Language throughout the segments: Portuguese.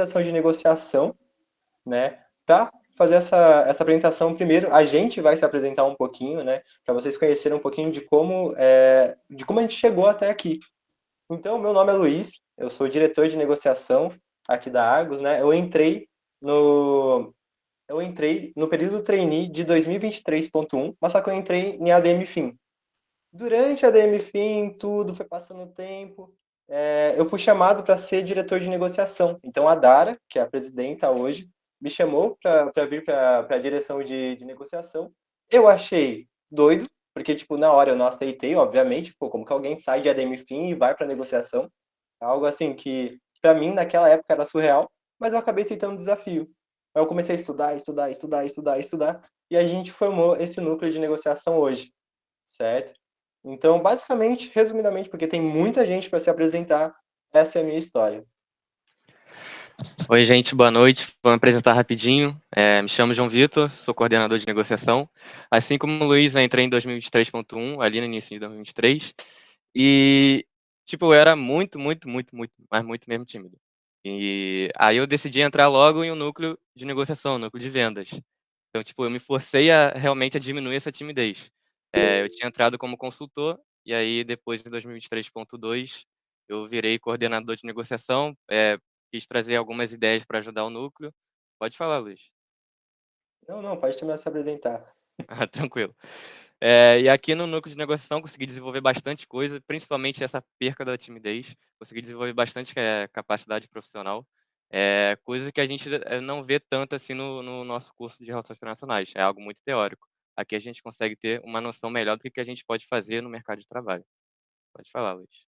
ação de negociação, né? Para fazer essa apresentação, primeiro, a gente vai se apresentar um pouquinho, né? Para vocês conhecerem um pouquinho de como a gente chegou até aqui. Então, meu nome é Luiz, eu sou diretor de negociação aqui da Argos, né? Eu entrei no período trainee de 2023.1, mas só que eu entrei em ADM Fim. Durante a ADM Fim, tudo foi passando o tempo, eu fui chamado para ser diretor de negociação. Então, a Dara, que é a presidenta hoje, me chamou para vir para a direção de negociação. Eu achei doido, porque, tipo, na hora eu não aceitei, obviamente, pô, como que alguém sai de ADM Fim e vai para negociação? Algo assim que, para mim, naquela época era surreal, mas eu acabei aceitando o desafio. Aí eu comecei a estudar, e a gente formou esse núcleo de negociação hoje, certo? Então, basicamente, resumidamente, porque tem muita gente para se apresentar, essa é a minha história. Oi, gente, boa noite. Vou me apresentar rapidinho. Me chamo João Vitor, sou coordenador de negociação. Assim como o Luiz, eu entrei em 2023.1, ali no início de 2023. E, tipo, eu era muito, mas muito mesmo tímido. E aí eu decidi entrar logo em um núcleo de negociação, um núcleo de vendas. Então, tipo, eu me forcei realmente a diminuir essa timidez. Eu tinha entrado como consultor, e aí depois, em 2023.2, eu virei coordenador de negociação, quis trazer algumas ideias para ajudar o núcleo. Pode falar, Luiz. Não, pode terminar de se apresentar. Ah, tranquilo. E aqui no núcleo de negociação consegui desenvolver bastante coisa, principalmente essa perca da timidez. Consegui desenvolver bastante capacidade profissional, coisa que a gente não vê tanto assim no nosso curso de Relações Internacionais. É algo muito teórico. Aqui a gente consegue ter uma noção melhor do que a gente pode fazer no mercado de trabalho. Pode falar, Luiz.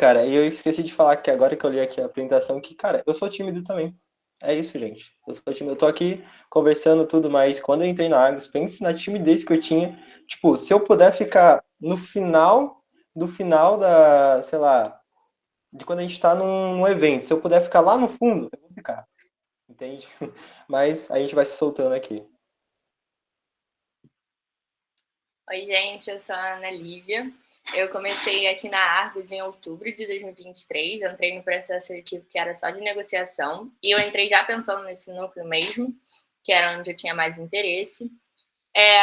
Cara, e eu esqueci de falar que agora que eu li aqui a apresentação, que, cara, eu sou tímido também. É isso, gente. Eu sou tímido. Eu tô aqui conversando tudo, mas quando eu entrei na Argos, pense na timidez que eu tinha. Tipo, se eu puder ficar no final do final da, sei lá, de quando a gente tá num evento, se eu puder ficar lá no fundo, eu vou ficar. Entende? Mas a gente vai se soltando aqui. Oi, gente, eu sou a Ana Lívia. Eu comecei aqui na Argos em outubro de 2023, eu entrei no processo seletivo que era só de negociação, e eu entrei já pensando nesse núcleo mesmo, que era onde eu tinha mais interesse.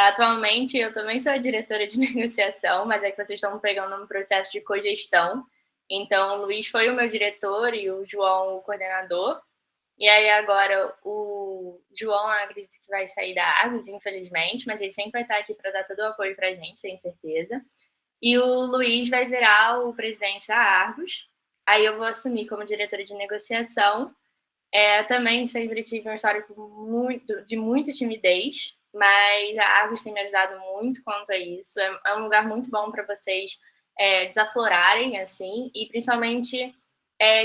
Atualmente, eu também sou a diretora de negociação, mas é que vocês estão pegando um processo de cogestão. Então, o Luiz foi o meu diretor e o João o coordenador. E aí agora o João, acredito que vai sair da Argos, infelizmente, mas ele sempre vai estar aqui para dar todo o apoio para a gente, tenho certeza. E o Luiz vai virar o presidente da Argos. Aí eu vou assumir como diretora de negociação. Também sempre tive um histórico de muita timidez, mas a Argos tem me ajudado muito quanto a isso. É um lugar muito bom para vocês desaflorarem, assim, e principalmente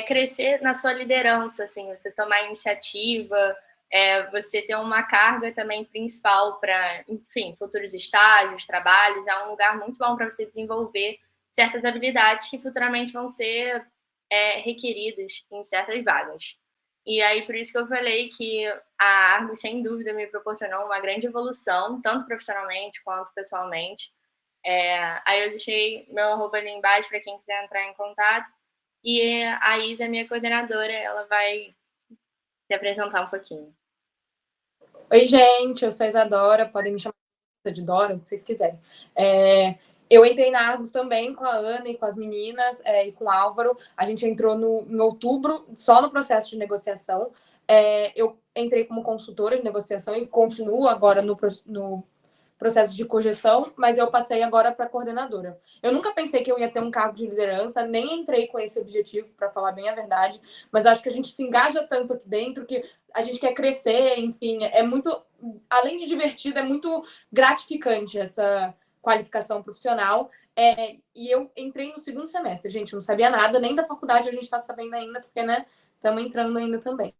crescer na sua liderança, assim, você tomar iniciativa, você ter uma carga também principal para, enfim, futuros estágios, trabalhos. É um lugar muito bom para você desenvolver certas habilidades que futuramente vão ser requeridas em certas vagas. E aí, por isso que eu falei que a Argos, sem dúvida, me proporcionou uma grande evolução, tanto profissionalmente quanto pessoalmente. Aí eu deixei meu arroba ali embaixo para quem quiser entrar em contato. E a Isa, minha coordenadora, ela vai se apresentar um pouquinho. Oi, gente, eu sou a Isadora, podem me chamar de Dora, o que vocês quiserem. Eu entrei na Argos também com a Ana e com as meninas e com o Álvaro. A gente entrou em outubro, só no processo de negociação. Eu entrei como consultora de negociação e continuo agora no processo de cogestão, mas eu passei agora para coordenadora. Eu nunca pensei que eu ia ter um cargo de liderança, nem entrei com esse objetivo, para falar bem a verdade, mas acho que a gente se engaja tanto aqui dentro que a gente quer crescer, enfim, é muito, além de divertido, é muito gratificante essa qualificação profissional. E eu entrei no segundo semestre, gente, eu não sabia nada, nem da faculdade a gente está sabendo ainda, porque, né, estamos entrando ainda também.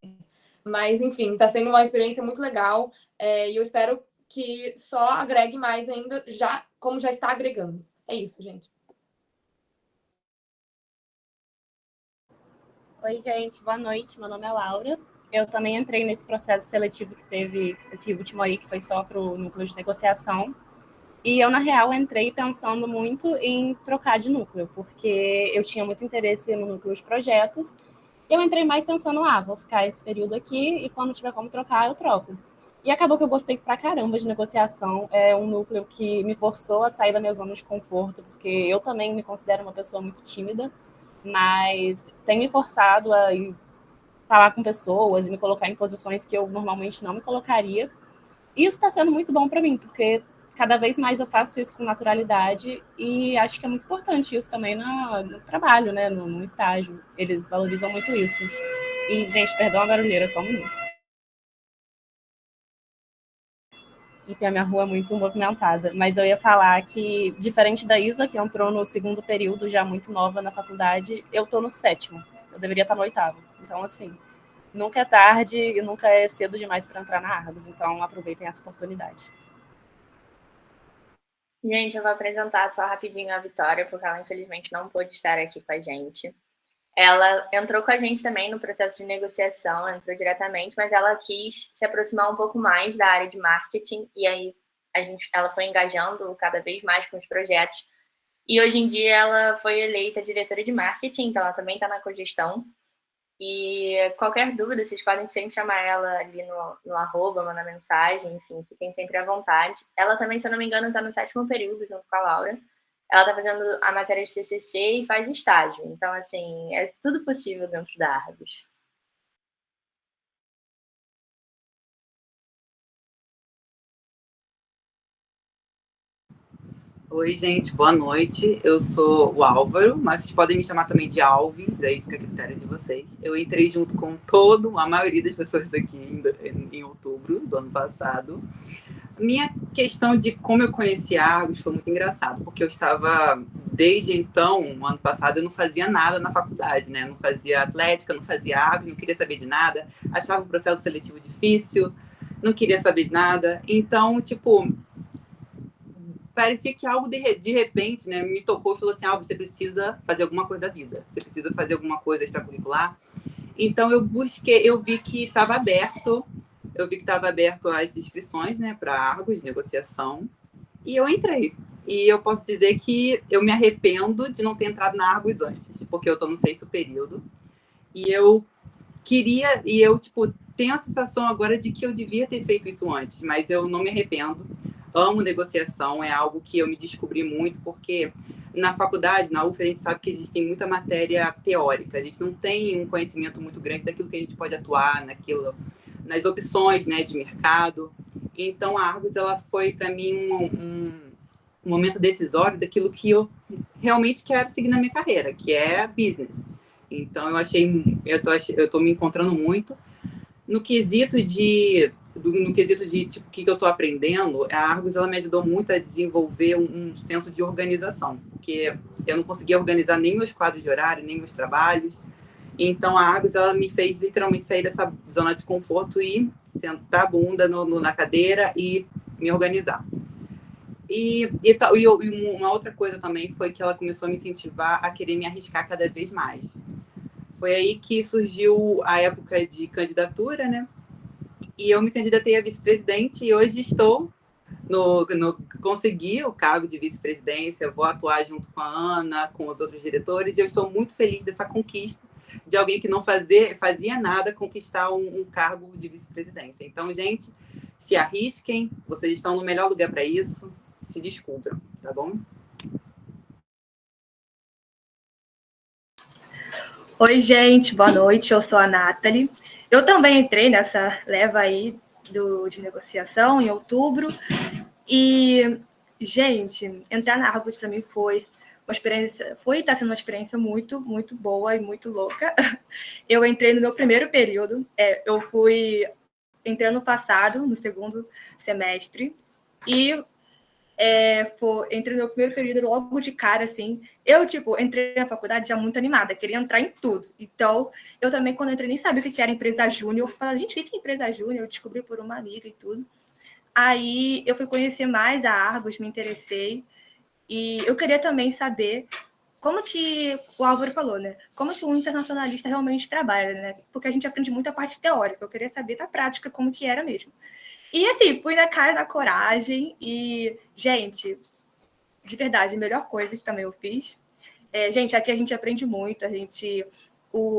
Mas, enfim, está sendo uma experiência muito legal, e eu espero que só agregue mais ainda, como já está agregando. É isso, gente. Oi, gente, boa noite. Meu nome é Laura. Eu também entrei nesse processo seletivo que teve esse último aí, que foi só para o núcleo de negociação. E eu, na real, entrei pensando muito em trocar de núcleo, porque eu tinha muito interesse no núcleo de projetos Eu entrei mais pensando, vou ficar esse período aqui e quando tiver como trocar, eu troco. E acabou que eu gostei pra caramba de negociação. É um núcleo que me forçou a sair da minha zona de conforto, porque eu também me considero uma pessoa muito tímida, mas tem me forçado a ir falar com pessoas e me colocar em posições que eu normalmente não me colocaria. E isso está sendo muito bom para mim, porque cada vez mais eu faço isso com naturalidade e acho que é muito importante isso também no trabalho, né, no estágio. Eles valorizam muito isso. E, gente, perdão a barulheira, só um minuto. Enfim, a minha rua é muito movimentada. Mas eu ia falar que, diferente da Isa, que entrou no segundo período, já muito nova na faculdade, eu estou no 7º. Eu deveria estar no 8º. Então, assim, nunca é tarde e nunca é cedo demais para entrar na Argos. Então, aproveitem essa oportunidade. Gente, eu vou apresentar só rapidinho a Vitória, porque ela infelizmente não pôde estar aqui com a gente. Ela entrou com a gente também no processo de negociação, entrou diretamente, mas ela quis se aproximar um pouco mais da área de marketing, e aí ela foi engajando cada vez mais com os projetos. E hoje em dia ela foi eleita diretora de marketing, então ela também está na cogestão. E qualquer dúvida, vocês podem sempre chamar ela ali no arroba, mandar mensagem, enfim, fiquem sempre à vontade. Ela também, se eu não me engano, está no 7º período junto com a Laura. Ela está fazendo a matéria de TCC e faz estágio. Então, assim, é tudo possível dentro da Argos. Oi, gente, boa noite. Eu sou o Álvaro, mas vocês podem me chamar também de Alves, aí fica a critério de vocês. Eu entrei junto com a maioria das pessoas aqui em outubro do ano passado. Minha questão de como eu conheci a Argos foi muito engraçado, porque eu estava, desde então, ano passado, eu não fazia nada na faculdade, né? Não fazia atlética, não fazia Argos, não queria saber de nada, achava o processo seletivo difícil, não queria saber de nada. Então, tipo, parecia que algo de repente, né, me tocou e falou assim, você precisa fazer alguma coisa da vida, você precisa fazer alguma coisa extracurricular. Então eu vi que estava aberto, as inscrições, né, para Argos, negociação, e eu entrei. E eu posso dizer que eu me arrependo de não ter entrado na Argos antes, porque eu estou no 6º período, e eu tenho a sensação agora de que eu devia ter feito isso antes, mas eu não me arrependo. Amo negociação, é algo que eu me descobri muito, porque na faculdade, na UF, a gente sabe que existe muita matéria teórica, a gente não tem um conhecimento muito grande daquilo que a gente pode atuar, nas opções, né, de mercado. Então, a Argos, ela foi, para mim, um momento decisório daquilo que eu realmente quero seguir na minha carreira, que é business. Então, eu estou me encontrando muito no quesito de tipo, o que eu estou aprendendo. A Argos, ela me ajudou muito a desenvolver um senso de organização, porque eu não conseguia organizar nem meus quadros de horário, nem meus trabalhos. Então, a Argos, ela me fez literalmente sair dessa zona de conforto e sentar a bunda na cadeira e me organizar. E uma outra coisa também foi que ela começou a me incentivar a querer me arriscar cada vez mais. Foi aí que surgiu a época de candidatura, né? E eu me candidatei a vice-presidente e hoje estou consegui o cargo de vice-presidência, vou atuar junto com a Ana, com os outros diretores, e eu estou muito feliz dessa conquista de alguém que não fazia nada conquistar um cargo de vice-presidência. Então, gente, se arrisquem, vocês estão no melhor lugar para isso, se descubram, tá bom? Oi, gente, boa noite, eu sou a Nathalie. Eu também entrei nessa leva aí de negociação em outubro e, gente, entrar na Argos para mim foi uma experiência, está sendo uma experiência muito, muito boa e muito louca. Eu entrei no meu primeiro período, entrei ano passado, no segundo semestre, e entrei no meu primeiro período logo de cara, assim. Eu, entrei na faculdade já muito animada, queria entrar em tudo. Então, eu também, quando entrei, nem sabia o que era empresa júnior. Falei, gente, o que é empresa júnior? Eu descobri por uma amiga e tudo. Aí, eu fui conhecer mais a Argos, me interessei. E eu queria também saber como que, o Álvaro falou, né? Como que um internacionalista realmente trabalha, né? Porque a gente aprende muito a parte teórica. Eu queria saber da prática como que era mesmo. E, assim, fui na cara da coragem e, gente, de verdade, a melhor coisa que também eu fiz. Gente, aqui a gente aprende muito, a gente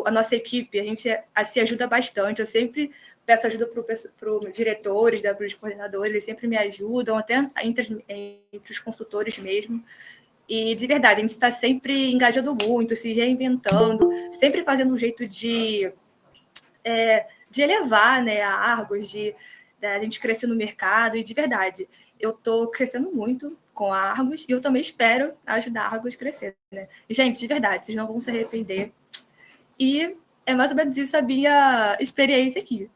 a nossa equipe, a gente se ajuda bastante. Eu sempre peço ajuda para os diretores, para os coordenadores, eles sempre me ajudam, até entre os consultores mesmo. E, de verdade, a gente está sempre engajando muito, se reinventando, sempre fazendo um jeito de elevar, né, a Argos, a gente crescer no mercado. E, de verdade, eu estou crescendo muito com a Argos e eu também espero ajudar a Argos a crescer, né? E, gente, de verdade, vocês não vão se arrepender. E é mais ou menos isso a minha experiência aqui.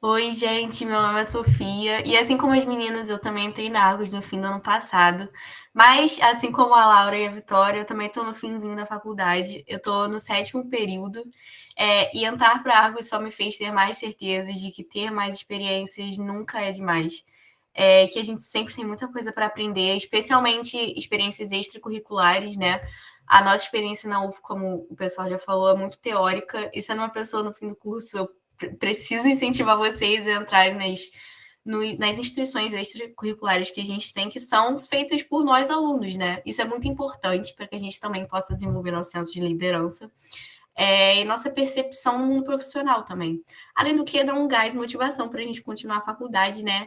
Oi, gente, meu nome é Sofia, e assim como as meninas, eu também entrei na Argos no fim do ano passado, mas assim como a Laura e a Vitória, eu também estou no finzinho da faculdade, eu estou no 7º período, e entrar para a Argos só me fez ter mais certezas de que ter mais experiências nunca é demais, que a gente sempre tem muita coisa para aprender, especialmente experiências extracurriculares, né? A nossa experiência na UF, como o pessoal já falou, é muito teórica, e sendo uma pessoa no fim do curso, eu preciso incentivar vocês a entrarem nas instituições extracurriculares que a gente tem, que são feitas por nós alunos, né? Isso é muito importante para que a gente também possa desenvolver nosso senso de liderança e nossa percepção no mundo profissional também. Além do que, dá um gás, motivação para a gente continuar a faculdade, né?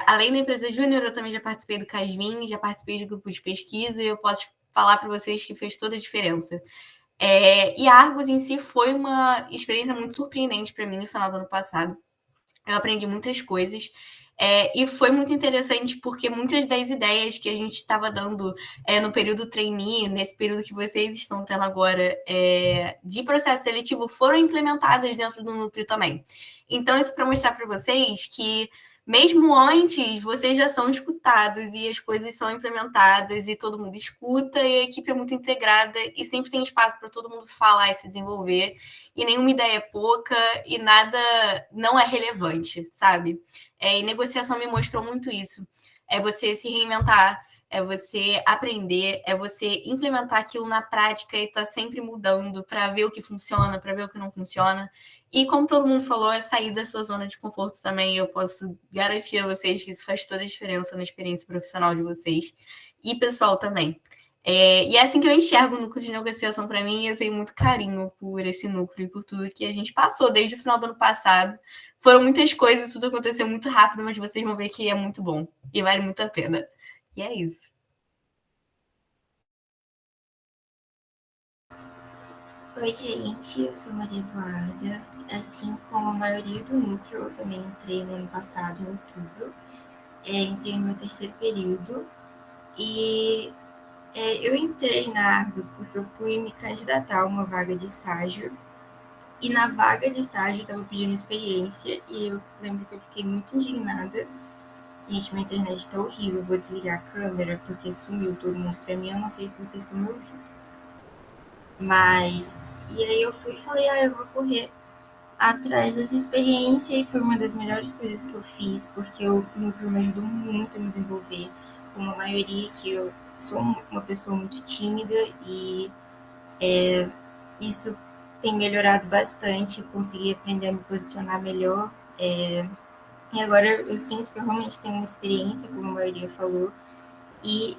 Além da empresa Júnior, eu também já participei do CASVIM, já participei de grupo de pesquisa, e eu posso falar para vocês que fez toda a diferença. E a Argos em si foi uma experiência muito surpreendente para mim no final do ano passado. Eu aprendi muitas coisas. E foi muito interessante porque muitas das ideias que a gente estava dando no período trainee, nesse período que vocês estão tendo agora de processo seletivo, foram implementadas dentro do núcleo também. Então, isso para mostrar para vocês que mesmo antes, vocês já são escutados e as coisas são implementadas e todo mundo escuta e a equipe é muito integrada e sempre tem espaço para todo mundo falar e se desenvolver e nenhuma ideia é pouca e nada não é relevante, sabe? E negociação me mostrou muito isso. É você se reinventar, é você aprender, é você implementar aquilo na prática e estar sempre mudando para ver o que funciona, para ver o que não funciona. E como todo mundo falou, é sair da sua zona de conforto também. Eu posso garantir a vocês que isso faz toda a diferença na experiência profissional de vocês e pessoal também. E é assim que eu enxergo o núcleo de negociação para mim, e eu tenho muito carinho por esse núcleo e por tudo que a gente passou desde o final do ano passado. Foram muitas coisas, tudo aconteceu muito rápido, mas vocês vão ver que é muito bom e vale muito a pena. E é isso. Oi, gente, eu sou Maria Eduarda. Assim como a maioria do núcleo, eu também entrei no ano passado, em outubro. Entrei no meu 3º período. E eu entrei na Argos porque eu fui me candidatar a uma vaga de estágio. E na vaga de estágio eu estava pedindo experiência e eu lembro que eu fiquei muito indignada. Gente, minha internet está horrível, eu vou desligar a câmera porque sumiu todo mundo para mim. Eu não sei se vocês estão me ouvindo. Mas, e aí eu fui e falei, eu vou correr atrás dessa experiência, e foi uma das melhores coisas que eu fiz, porque o núcleo me ajudou muito a me desenvolver, como a maioria, que eu sou uma pessoa muito tímida, e isso tem melhorado bastante, eu consegui aprender a me posicionar melhor, e agora eu sinto que eu realmente tenho uma experiência, como a maioria falou, e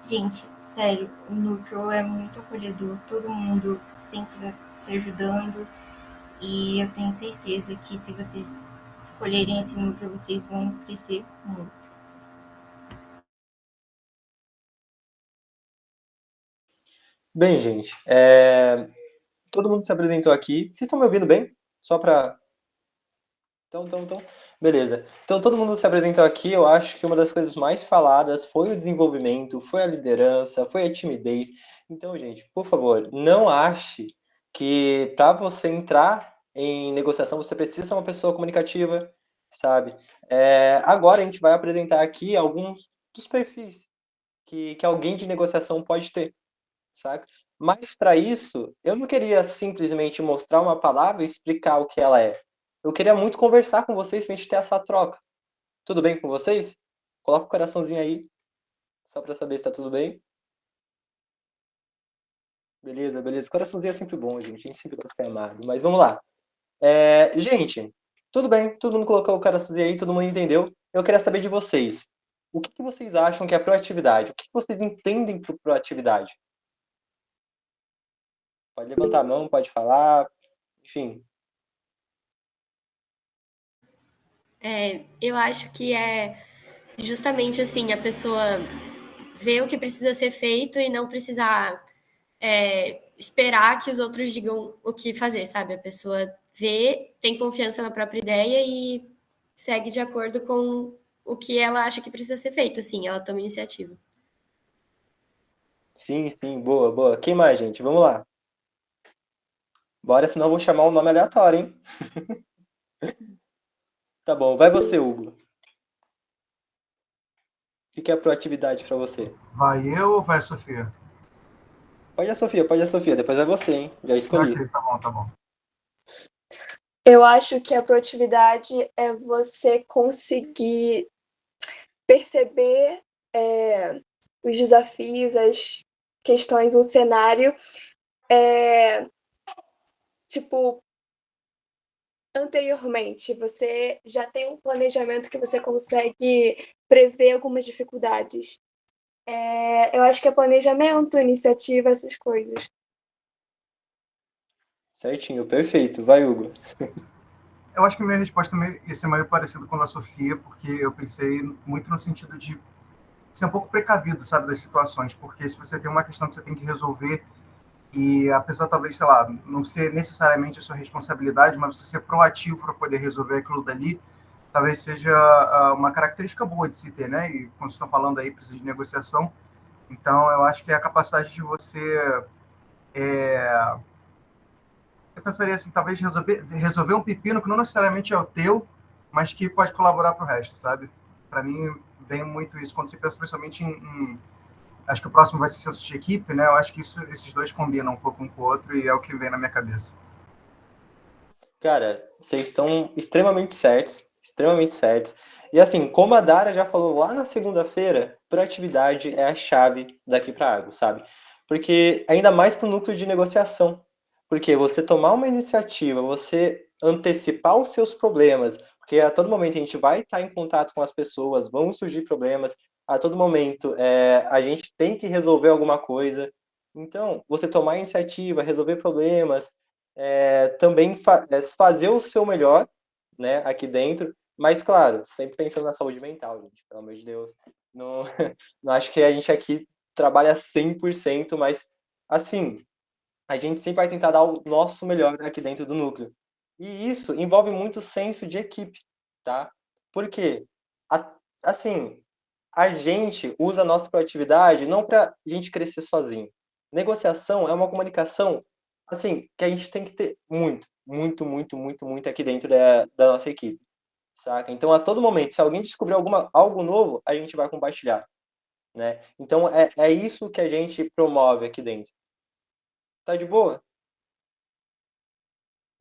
gente, sério, o núcleo é muito acolhedor, todo mundo sempre está se ajudando, e eu tenho certeza que se vocês escolherem esse núcleo, vocês vão crescer muito. Bem, gente, todo mundo se apresentou aqui. Vocês estão me ouvindo bem? Só para... Então. Beleza. Então, todo mundo se apresentou aqui. Eu acho que uma das coisas mais faladas foi o desenvolvimento, foi a liderança, foi a timidez. Então, gente, por favor, não ache que para você entrar em negociação, você precisa ser uma pessoa comunicativa, sabe? Agora a gente vai apresentar aqui alguns dos perfis que alguém de negociação pode ter, saca? Mas para isso, eu não queria simplesmente mostrar uma palavra e explicar o que ela é. Eu queria muito conversar com vocês pra gente ter essa troca. Tudo bem com vocês? Coloca o coraçãozinho aí, só para saber se tá tudo bem. Beleza. Coraçãozinho é sempre bom, gente. A gente sempre gosta de ser amado. Mas vamos lá. Gente, tudo bem. Todo mundo colocou o coraçãozinho aí, todo mundo entendeu. Eu queria saber de vocês. o que vocês acham que é proatividade? O que vocês entendem por proatividade? Pode levantar a mão, pode falar, enfim. Eu acho que é justamente assim, a pessoa ver o que precisa ser feito e não precisar esperar que os outros digam o que fazer, sabe? A pessoa vê, tem confiança na própria ideia e segue de acordo com o que ela acha que precisa ser feito, assim, ela toma iniciativa. Sim, boa, boa. Quem mais, gente? Vamos lá. Bora, senão eu vou chamar um nome aleatório, hein? Tá bom, vai você, Hugo. O que é proatividade para você? Vai eu ou vai a Sofia? Pode a Sofia, depois é você, hein? Já escolhi. Ok, tá bom. Eu acho que a proatividade é você conseguir perceber os desafios, as questões, um cenário, anteriormente. Você já tem um planejamento que você consegue prever algumas dificuldades. Eu acho que é planejamento, iniciativa, essas coisas. Certinho, perfeito. Vai, Hugo. Eu acho que minha resposta ia ser meio parecida com a da Sofia, porque eu pensei muito no sentido de ser um pouco precavido, sabe, das situações, porque se você tem uma questão que você tem que resolver e apesar, talvez, sei lá, não ser necessariamente a sua responsabilidade, mas você ser proativo para poder resolver aquilo dali, talvez seja uma característica boa de se ter, né? E quando vocês estão falando aí, precisa de negociação, então eu acho que é a capacidade de você... Eu pensaria assim, talvez resolver um pepino que não necessariamente é o teu, mas que pode colaborar para o resto, sabe? Para mim, vem muito isso. Quando você pensa principalmente acho que o próximo vai ser senso de equipe, né? Eu acho que esses dois combinam um pouco um com o outro e é o que vem na minha cabeça. Cara, vocês estão extremamente certos. E assim, como a Dara já falou lá na segunda-feira, proatividade é a chave daqui para água, sabe? Porque ainda mais para o núcleo de negociação. Porque você tomar uma iniciativa, você antecipar os seus problemas, porque a todo momento a gente vai estar em contato com as pessoas, vão surgir problemas, a todo momento a gente tem que resolver alguma coisa. Então, você tomar iniciativa, resolver problemas, também fazer o seu melhor, né, aqui dentro, mas, claro, sempre pensando na saúde mental, gente, pelo amor de Deus. Não, não acho que a gente aqui trabalha 100%, mas, assim, a gente sempre vai tentar dar o nosso melhor aqui dentro do núcleo. E isso envolve muito senso de equipe, tá? Porque, assim, a gente usa a nossa proatividade não para a gente crescer sozinho. Negociação é uma comunicação, assim, que a gente tem que ter muito aqui dentro da nossa equipe, saca? Então, a todo momento, se alguém descobrir algo novo, a gente vai compartilhar, né? Então, é isso que a gente promove aqui dentro. Tá de boa?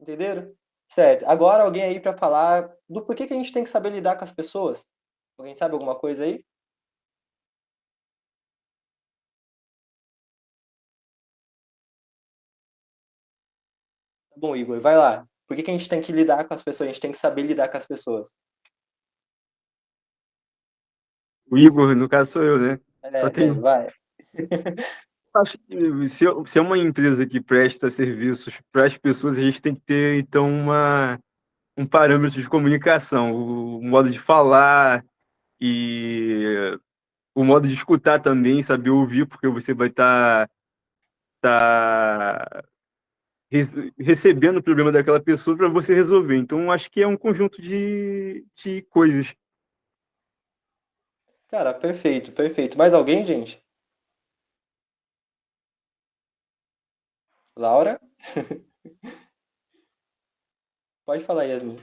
Entenderam? Certo. Agora alguém aí para falar do porquê que a gente tem que saber lidar com as pessoas? Alguém sabe alguma coisa aí? Tá bom, Igor, vai lá. Por que a gente tem que lidar com as pessoas? A gente tem que saber lidar com as pessoas. O Igor, no caso, sou eu, né? Só tem. Vai. Acho que se é uma empresa que presta serviços para as pessoas, a gente tem que ter, então, um parâmetro de comunicação, o modo de falar e o modo de escutar também, saber ouvir, porque você vai estar recebendo o problema daquela pessoa para você resolver. Então, acho que é um conjunto de coisas. Cara, perfeito. Mais alguém, gente? Laura? Pode falar, Yasmin.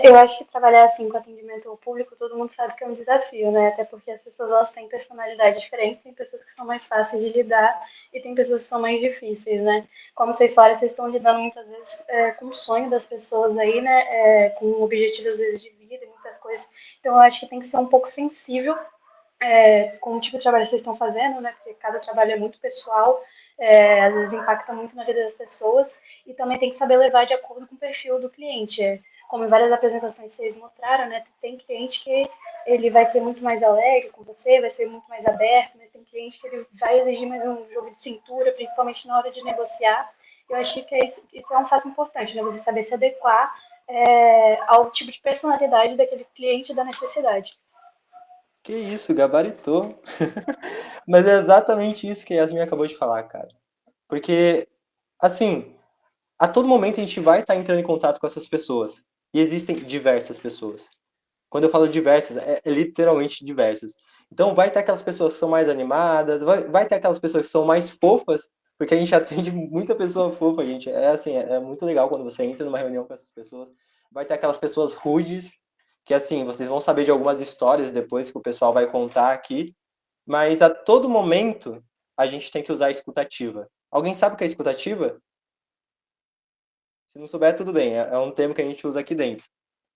Eu acho que trabalhar assim com atendimento ao público, todo mundo sabe que é um desafio, né? Até porque as pessoas elas têm personalidades diferentes, tem pessoas que são mais fáceis de lidar e tem pessoas que são mais difíceis, né? Como vocês falaram, vocês estão lidando muitas vezes com o sonho das pessoas aí, né? Com objetivos às vezes de vida e muitas coisas. Então eu acho que tem que ser um pouco sensível com o tipo de trabalho que vocês estão fazendo, né? Porque cada trabalho é muito pessoal, às vezes impacta muito na vida das pessoas e também tem que saber levar de acordo com o perfil do cliente. como em várias apresentações vocês mostraram, né? Tem cliente que ele vai ser muito mais alegre com você, vai ser muito mais aberto, mas tem cliente que ele vai exigir mais um jogo de cintura, principalmente na hora de negociar. Eu acho que isso é um fato importante, né? Você saber se adequar ao tipo de personalidade daquele cliente e da necessidade. Que isso, gabaritou. Mas é exatamente isso que a Yasmin acabou de falar, cara. Porque, assim, a todo momento a gente vai estar entrando em contato com essas pessoas. E existem diversas pessoas. Quando eu falo diversas, é literalmente diversas. Então, vai ter aquelas pessoas que são mais animadas, vai ter aquelas pessoas que são mais fofas, porque a gente atende muita pessoa fofa, gente. É assim, é muito legal quando você entra numa reunião com essas pessoas. Vai ter aquelas pessoas rudes, que assim, vocês vão saber de algumas histórias depois que o pessoal vai contar aqui. Mas a todo momento, a gente tem que usar a escutativa. Alguém sabe o que é escutativa? Se não souber, tudo bem. É um termo que a gente usa aqui dentro.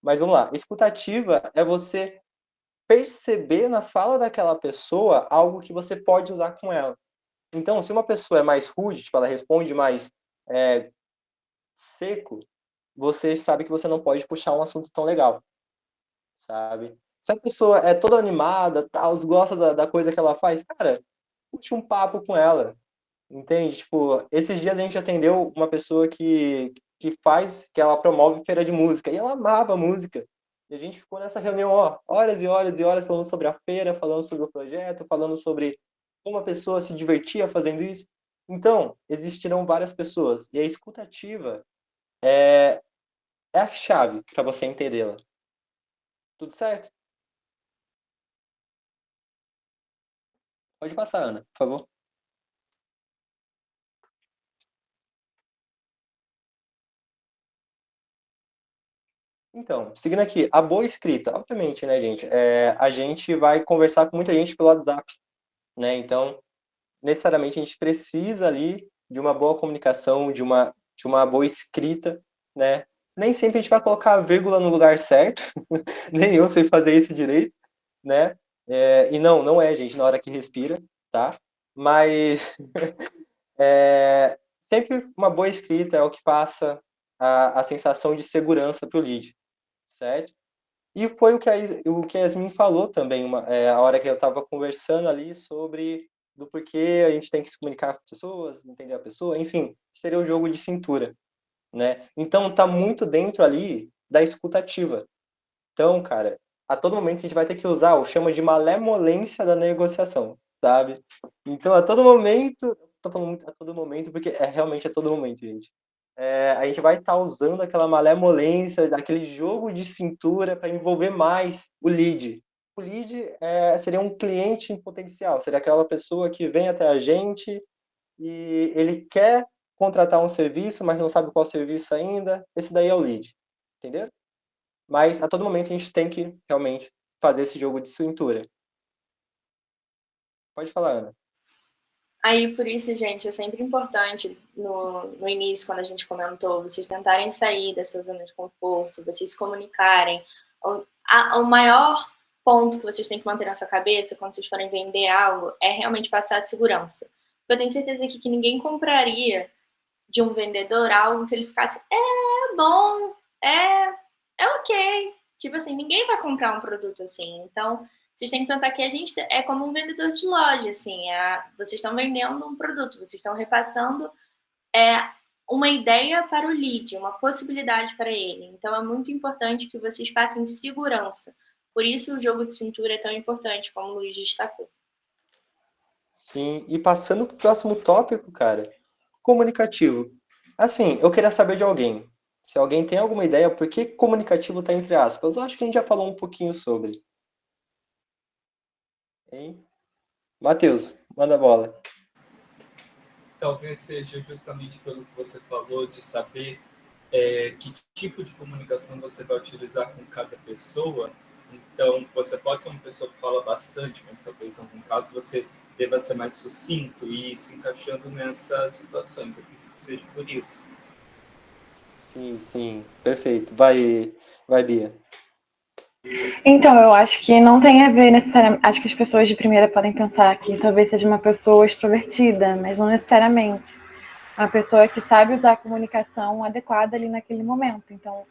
Mas vamos lá. Escutativa é você perceber na fala daquela pessoa algo que você pode usar com ela. Então, se uma pessoa é mais rude, tipo, ela responde mais seco, você sabe que você não pode puxar um assunto tão legal, sabe? Se a pessoa é toda animada, tal, gosta da coisa que ela faz, cara, puxa um papo com ela, entende? Tipo, esses dias a gente atendeu uma pessoa que ela promove feira de música, e ela amava música. E a gente ficou nessa reunião, horas e horas e horas falando sobre a feira, falando sobre o projeto, falando sobre como a pessoa se divertia fazendo isso. Então, existirão várias pessoas, e a escutativa é a chave para você entendê-la. Tudo certo? Pode passar, Ana, por favor. Então, seguindo aqui, a boa escrita, obviamente, né, gente? A gente vai conversar com muita gente pelo WhatsApp, né? Então, necessariamente a gente precisa ali de uma boa comunicação, de uma boa escrita, né? Nem sempre a gente vai colocar a vírgula no lugar certo, nem eu sei fazer isso direito, né? E não é, gente, na hora que respira, tá? Mas sempre uma boa escrita é o que passa a sensação de segurança para o lead, certo? E foi o que a Yasmin falou também, a hora que eu estava conversando ali sobre do porquê a gente tem que se comunicar com as pessoas, entender a pessoa, enfim, seria o jogo de cintura, né? Então, tá muito dentro ali da escutativa. Então, cara, a todo momento a gente vai ter que usar o chama de malemolência da negociação, sabe? Então, a todo momento, tô falando muito a todo momento, porque realmente a todo momento, gente. A gente vai estar usando aquela malemolência, aquele jogo de cintura para envolver mais o lead. O lead seria um cliente em potencial, seria aquela pessoa que vem até a gente e ele quer contratar um serviço, mas não sabe qual serviço ainda. Esse daí é o lead, entendeu? Mas a todo momento a gente tem que realmente fazer esse jogo de cintura. Pode falar, Ana. Aí, por isso, gente, é sempre importante, no início, quando a gente comentou, vocês tentarem sair da sua zona de conforto, vocês se comunicarem. O maior ponto que vocês têm que manter na sua cabeça quando vocês forem vender algo é realmente passar a segurança. Porque eu tenho certeza que ninguém compraria de um vendedor algo que ele ficasse, bom, é ok. Tipo assim, ninguém vai comprar um produto assim. Então, vocês têm que pensar que a gente é como um vendedor de loja, assim. Vocês estão vendendo um produto, vocês estão repassando uma ideia para o lead, uma possibilidade para ele. Então, é muito importante que vocês passem segurança. Por isso, o jogo de cintura é tão importante, como o Luiz destacou. Sim, e passando para o próximo tópico, cara, comunicativo. Assim, eu queria saber de alguém. Se alguém tem alguma ideia, por que comunicativo está entre aspas? Eu acho que a gente já falou um pouquinho sobre. Hein? Matheus, manda a bola. Talvez seja justamente pelo que você falou, de saber que tipo de comunicação você vai utilizar com cada pessoa. Então, você pode ser uma pessoa que fala bastante, mas talvez em algum caso você deva ser mais sucinto e ir se encaixando nessas situações. Eu acredito que seja por isso. Sim, perfeito. Vai, Bia. Então, eu acho que não tem a ver necessariamente. Acho que as pessoas de primeira podem pensar que talvez seja uma pessoa extrovertida, mas não necessariamente. Uma pessoa que sabe usar a comunicação adequada ali naquele momento. Então,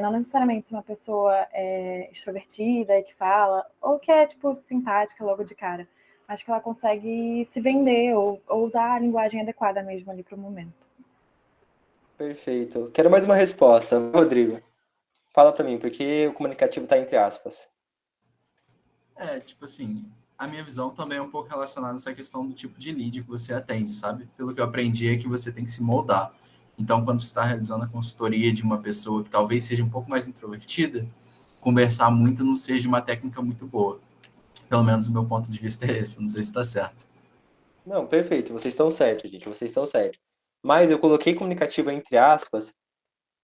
não necessariamente uma pessoa extrovertida e que fala, ou que é, tipo, simpática logo de cara. Acho que ela consegue se vender ou usar a linguagem adequada mesmo ali para o momento. Perfeito. Quero mais uma resposta. Rodrigo, fala para mim, porque o comunicativo está entre aspas. Tipo assim, a minha visão também é um pouco relacionada a essa questão do tipo de lead que você atende, sabe? Pelo que eu aprendi é que você tem que se moldar. Então, quando você está realizando a consultoria de uma pessoa que talvez seja um pouco mais introvertida, conversar muito não seja uma técnica muito boa. Pelo menos o meu ponto de vista é esse, não sei se está certo. Não, perfeito, vocês estão certos, gente, vocês estão certos. Mas eu coloquei comunicativo entre aspas,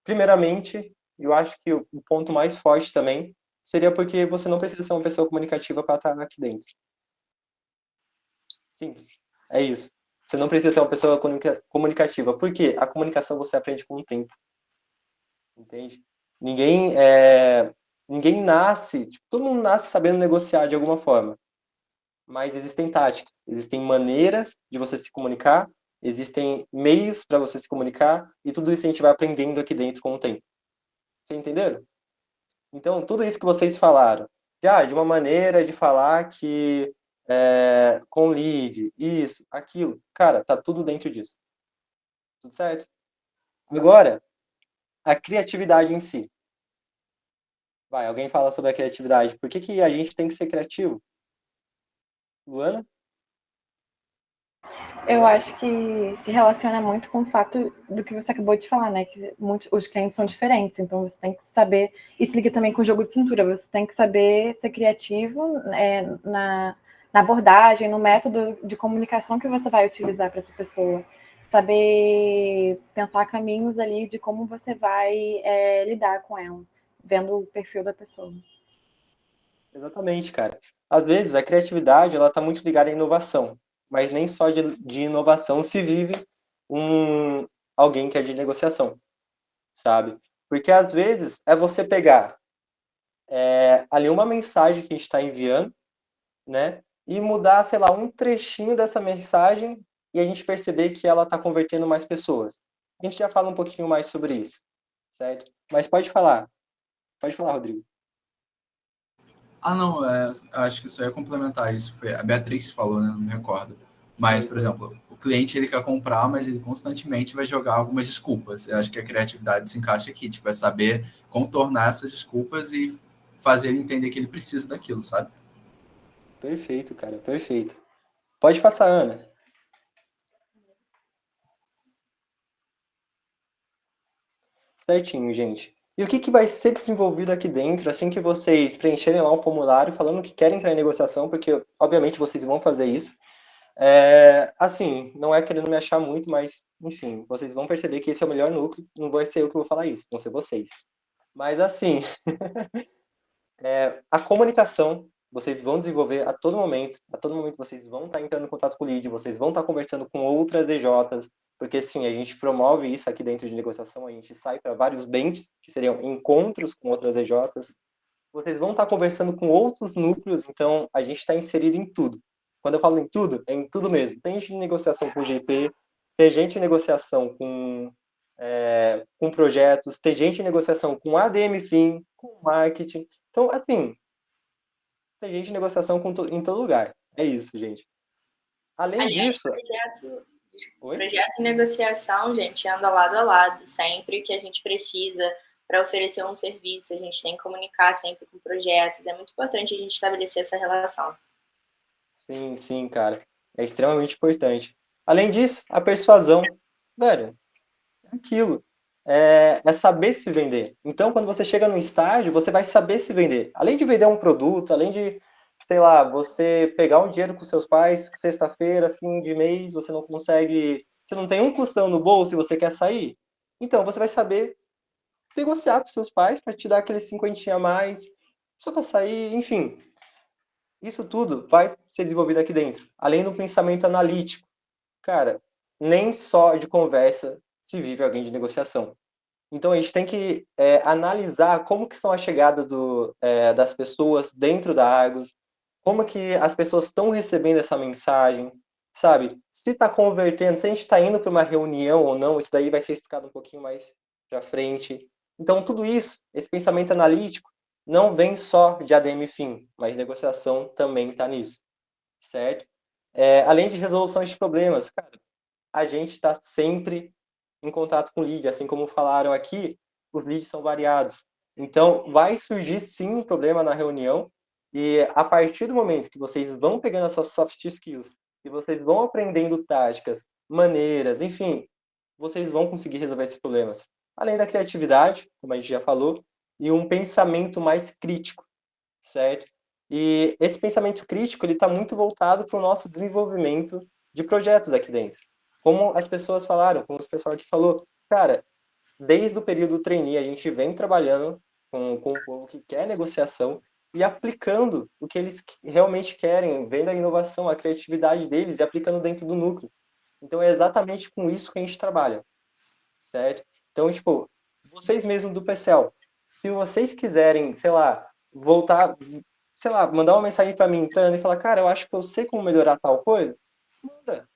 primeiramente, eu acho que o ponto mais forte também seria porque você não precisa ser uma pessoa comunicativa para estar aqui dentro. Simples, é isso. Você não precisa ser uma pessoa comunicativa, porque a comunicação você aprende com o tempo. Entende? Ninguém nasce, tipo, todo mundo nasce sabendo negociar de alguma forma. Mas existem táticas, existem maneiras de você se comunicar, existem meios para você se comunicar, e tudo isso a gente vai aprendendo aqui dentro com o tempo. Vocês entenderam? Então, tudo isso que vocês falaram, de uma maneira de falar que com lead, isso, aquilo, cara, tá tudo dentro disso. Tudo certo? Agora, a criatividade em si. Vai, alguém fala sobre a criatividade. Por que a gente tem que ser criativo? Luana? Eu acho que se relaciona muito com o fato do que você acabou de falar, né? Que os clientes são diferentes, então você tem que saber. Isso liga também com o jogo de cintura, você tem que saber ser criativo na abordagem, no método de comunicação que você vai utilizar para essa pessoa. Saber pensar caminhos ali de como você vai lidar com ela, vendo o perfil da pessoa. Exatamente, cara. Às vezes a criatividade ela está muito ligada à inovação, mas nem só de inovação se vive alguém que é de negociação, sabe? Porque às vezes é você pegar ali uma mensagem que a gente está enviando, né? E mudar, sei lá, um trechinho dessa mensagem e a gente perceber que ela está convertendo mais pessoas. A gente já fala um pouquinho mais sobre isso, certo? Mas pode falar, Rodrigo. Não, acho que isso ia complementar isso. Foi a Beatriz que falou, né? Não me recordo. Mas, por exemplo, o cliente ele quer comprar, mas ele constantemente vai jogar algumas desculpas. Eu acho que a criatividade se encaixa aqui, tipo, é saber contornar essas desculpas e fazer ele entender que ele precisa daquilo, sabe? Perfeito, cara, perfeito. Pode passar, Ana. Certinho, gente. E o que vai ser desenvolvido aqui dentro, assim que vocês preencherem lá um formulário falando que querem entrar em negociação, porque, obviamente, vocês vão fazer isso. Assim, não é querendo me achar muito, mas, enfim, vocês vão perceber que esse é o melhor núcleo, não vai ser eu que vou falar isso, vão ser vocês. Mas, assim, a comunicação, vocês vão desenvolver a todo momento vocês vão estar entrando em contato com o lead, vocês vão estar conversando com outras DJs, porque, sim, a gente promove isso aqui dentro de negociação, a gente sai para vários benches, que seriam encontros com outras DJs, vocês vão estar conversando com outros núcleos, então a gente está inserido em tudo. Quando eu falo em tudo, é em tudo mesmo. Tem gente em negociação com GP, tem gente em negociação com projetos, tem gente em negociação com ADM Fin, com marketing. Então, assim, tem gente em negociação em todo lugar. É isso, gente. Além disso... Projeto de negociação, gente, anda lado a lado. Sempre que a gente precisa para oferecer um serviço, a gente tem que comunicar sempre com projetos. É muito importante a gente estabelecer essa relação. Sim, sim, cara. É extremamente importante. Além disso, a persuasão. Velho, é aquilo. É saber se vender. Então, quando você chega no estágio, você vai saber se vender. Além de vender um produto, além de, sei lá, você pegar um dinheiro com seus pais, sexta-feira, fim de mês, você não consegue... Você não tem um custão no bolso e você quer sair. Então, você vai saber negociar com seus pais para te dar aquele 50 a mais, só para sair, enfim. Isso tudo vai ser desenvolvido aqui dentro. Além do pensamento analítico. Cara, nem só de conversa se vive alguém de negociação. Então, a gente tem que analisar como que são as chegadas das pessoas dentro da Argos, como que as pessoas estão recebendo essa mensagem, sabe? Se está convertendo, se a gente está indo para uma reunião ou não, isso daí vai ser explicado um pouquinho mais para frente. Então, tudo isso, esse pensamento analítico, não vem só de ADM Fin, mas negociação também está nisso, certo? Além de resolução de problemas, cara, a gente está sempre em contato com o lead, assim como falaram aqui, os leads são variados. Então, vai surgir sim um problema na reunião, e a partir do momento que vocês vão pegando as suas soft skills, e vocês vão aprendendo táticas, maneiras, enfim, vocês vão conseguir resolver esses problemas. Além da criatividade, como a gente já falou, e um pensamento mais crítico, certo? E esse pensamento crítico, ele está muito voltado para o nosso desenvolvimento de projetos aqui dentro. Como as pessoas falaram, como o pessoal aqui falou, cara, desde o período trainee, a gente vem trabalhando com o povo que quer negociação e aplicando o que eles realmente querem, vendo a inovação, a criatividade deles e aplicando dentro do núcleo. Então, é exatamente com isso que a gente trabalha, certo? Então, tipo, vocês mesmos do PCL, se vocês quiserem, sei lá, voltar, sei lá, mandar uma mensagem para mim, pra Ana, e falar, cara, eu acho que eu sei como melhorar tal coisa, manda,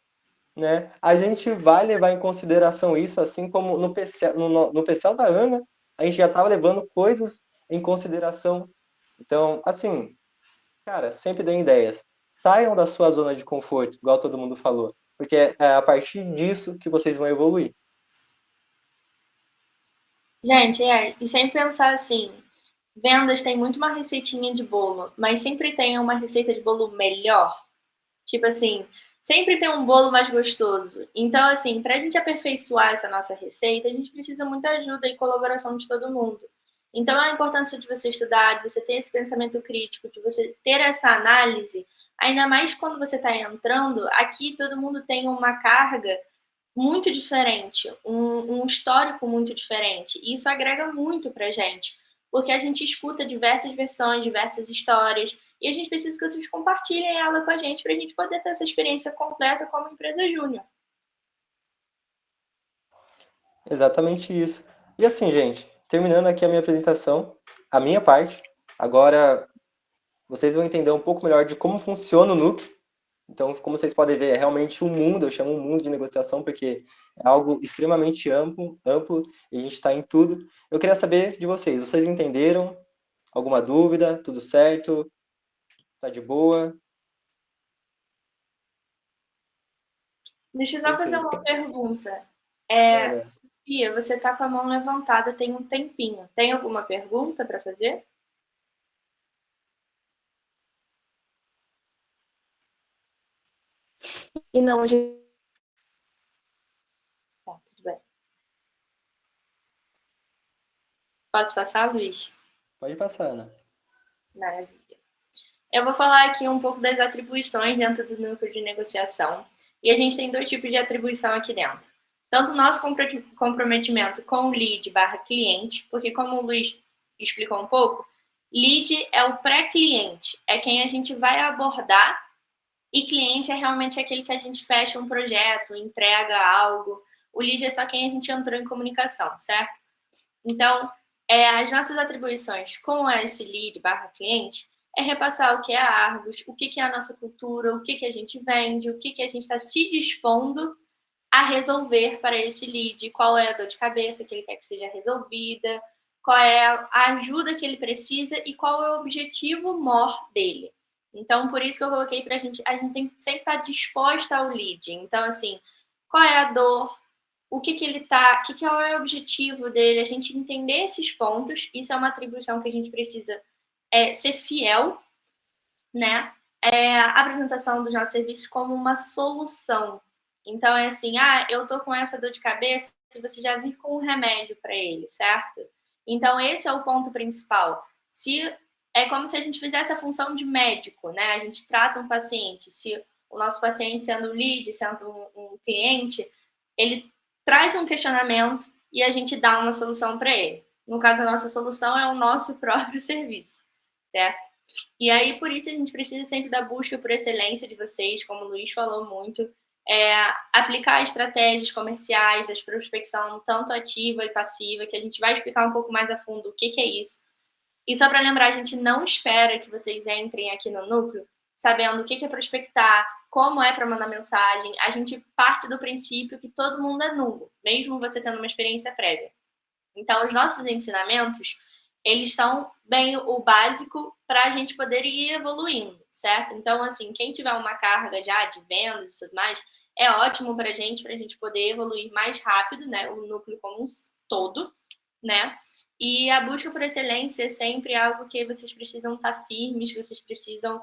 né? A gente vai levar em consideração isso, assim como no PCL da Ana, a gente já estava levando coisas em consideração. Então, assim, cara, sempre deem ideias. Saiam da sua zona de conforto, igual todo mundo falou, porque é a partir disso que vocês vão evoluir. Gente, e sempre pensar assim, vendas tem muito uma receitinha de bolo, mas sempre tem uma receita de bolo melhor. Tipo assim, sempre tem um bolo mais gostoso. Então, assim, pra gente aperfeiçoar essa nossa receita, a gente precisa muita ajuda e colaboração de todo mundo. Então, a importância de você estudar, de você ter esse pensamento crítico, de você ter essa análise, ainda mais quando você está entrando, aqui todo mundo tem uma carga muito diferente, um histórico muito diferente. E isso agrega muito pra gente, porque a gente escuta diversas versões, diversas histórias, e a gente precisa que vocês compartilhem ela com a gente para a gente poder ter essa experiência completa como empresa júnior. Exatamente isso. E assim, gente, terminando aqui a minha apresentação, a minha parte, agora vocês vão entender um pouco melhor de como funciona o núcleo. Então, como vocês podem ver, é realmente um mundo, eu chamo um mundo de negociação, porque é algo extremamente amplo e a gente está em tudo. Eu queria saber de vocês entenderam? Alguma dúvida? Tudo certo? Tá de boa? Deixa eu só fazer uma pergunta. Olha. Sofia, você está com a mão levantada tem um tempinho. Tem alguma pergunta para fazer? E não, gente. Tá, tudo bem. Posso passar, Luiz? Pode passar, Ana. Maravilha. Eu vou falar aqui um pouco das atribuições dentro do núcleo de negociação. E a gente tem 2 tipos de atribuição aqui dentro. Tanto o nosso comprometimento com o lead / cliente, porque como o Luiz explicou um pouco, lead é o pré-cliente, é quem a gente vai abordar, e cliente é realmente aquele que a gente fecha um projeto, entrega algo. O lead é só quem a gente entrou em comunicação, certo? Então, as nossas atribuições com esse lead / cliente é repassar o que é a Argos, o que é a nossa cultura, o que a gente vende, o que a gente está se dispondo a resolver para esse lead, qual é a dor de cabeça que ele quer que seja resolvida, qual é a ajuda que ele precisa e qual é o objetivo maior dele. Então, por isso que eu coloquei para a gente tem que sempre estar disposta ao lead. Então, assim, qual é a dor, o que ele tá, qual é o objetivo dele, a gente entender esses pontos, isso é uma atribuição que a gente precisa ser fiel, né? A apresentação dos nossos serviços como uma solução. Então, é assim, eu tô com essa dor de cabeça, se você já vir com um remédio para ele, certo? Então, esse é o ponto principal. É como se a gente fizesse a função de médico, né? A gente trata um paciente, se o nosso paciente sendo um lead, sendo um cliente, ele traz um questionamento e a gente dá uma solução para ele. No caso, a nossa solução é o nosso próprio serviço, certo? E aí, por isso, a gente precisa sempre da busca por excelência de vocês, como o Luiz falou muito, aplicar estratégias comerciais, da prospecção tanto ativa e passiva, que a gente vai explicar um pouco mais a fundo o que é isso. E só para lembrar, a gente não espera que vocês entrem aqui no núcleo sabendo o que é prospectar, como é para mandar mensagem. A gente parte do princípio que todo mundo é nulo, mesmo você tendo uma experiência prévia. Então, os nossos ensinamentos, eles são bem o básico para a gente poder ir evoluindo, certo? Então, assim, quem tiver uma carga já de vendas e tudo mais, é ótimo para a gente poder evoluir mais rápido, né? O núcleo como um todo, né? E a busca por excelência é sempre algo que vocês precisam estar firmes, vocês precisam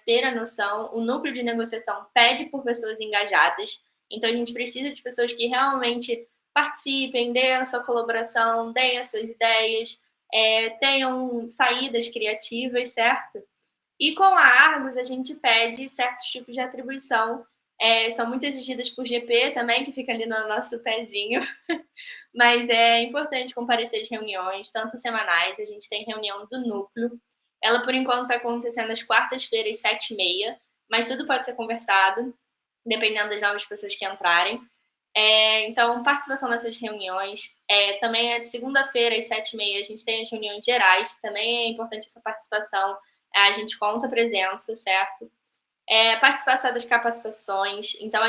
ter a noção. O núcleo de negociação pede por pessoas engajadas, então a gente precisa de pessoas que realmente participem, deem a sua colaboração, deem as suas ideias, tenham saídas criativas, certo? E com a Argos, a gente pede certos tipos de atribuição, são muito exigidas por GP também, que fica ali no nosso pezinho, mas é importante comparecer às reuniões, tanto semanais, a gente tem reunião do núcleo, ela por enquanto está acontecendo às quartas-feiras, 7h30, mas tudo pode ser conversado, dependendo das novas pessoas que entrarem. Então, participação nessas reuniões. Também é de segunda-feira, às 7h30, a gente tem as reuniões gerais, também é importante essa participação, a gente conta a presença, certo? Participação das capacitações, então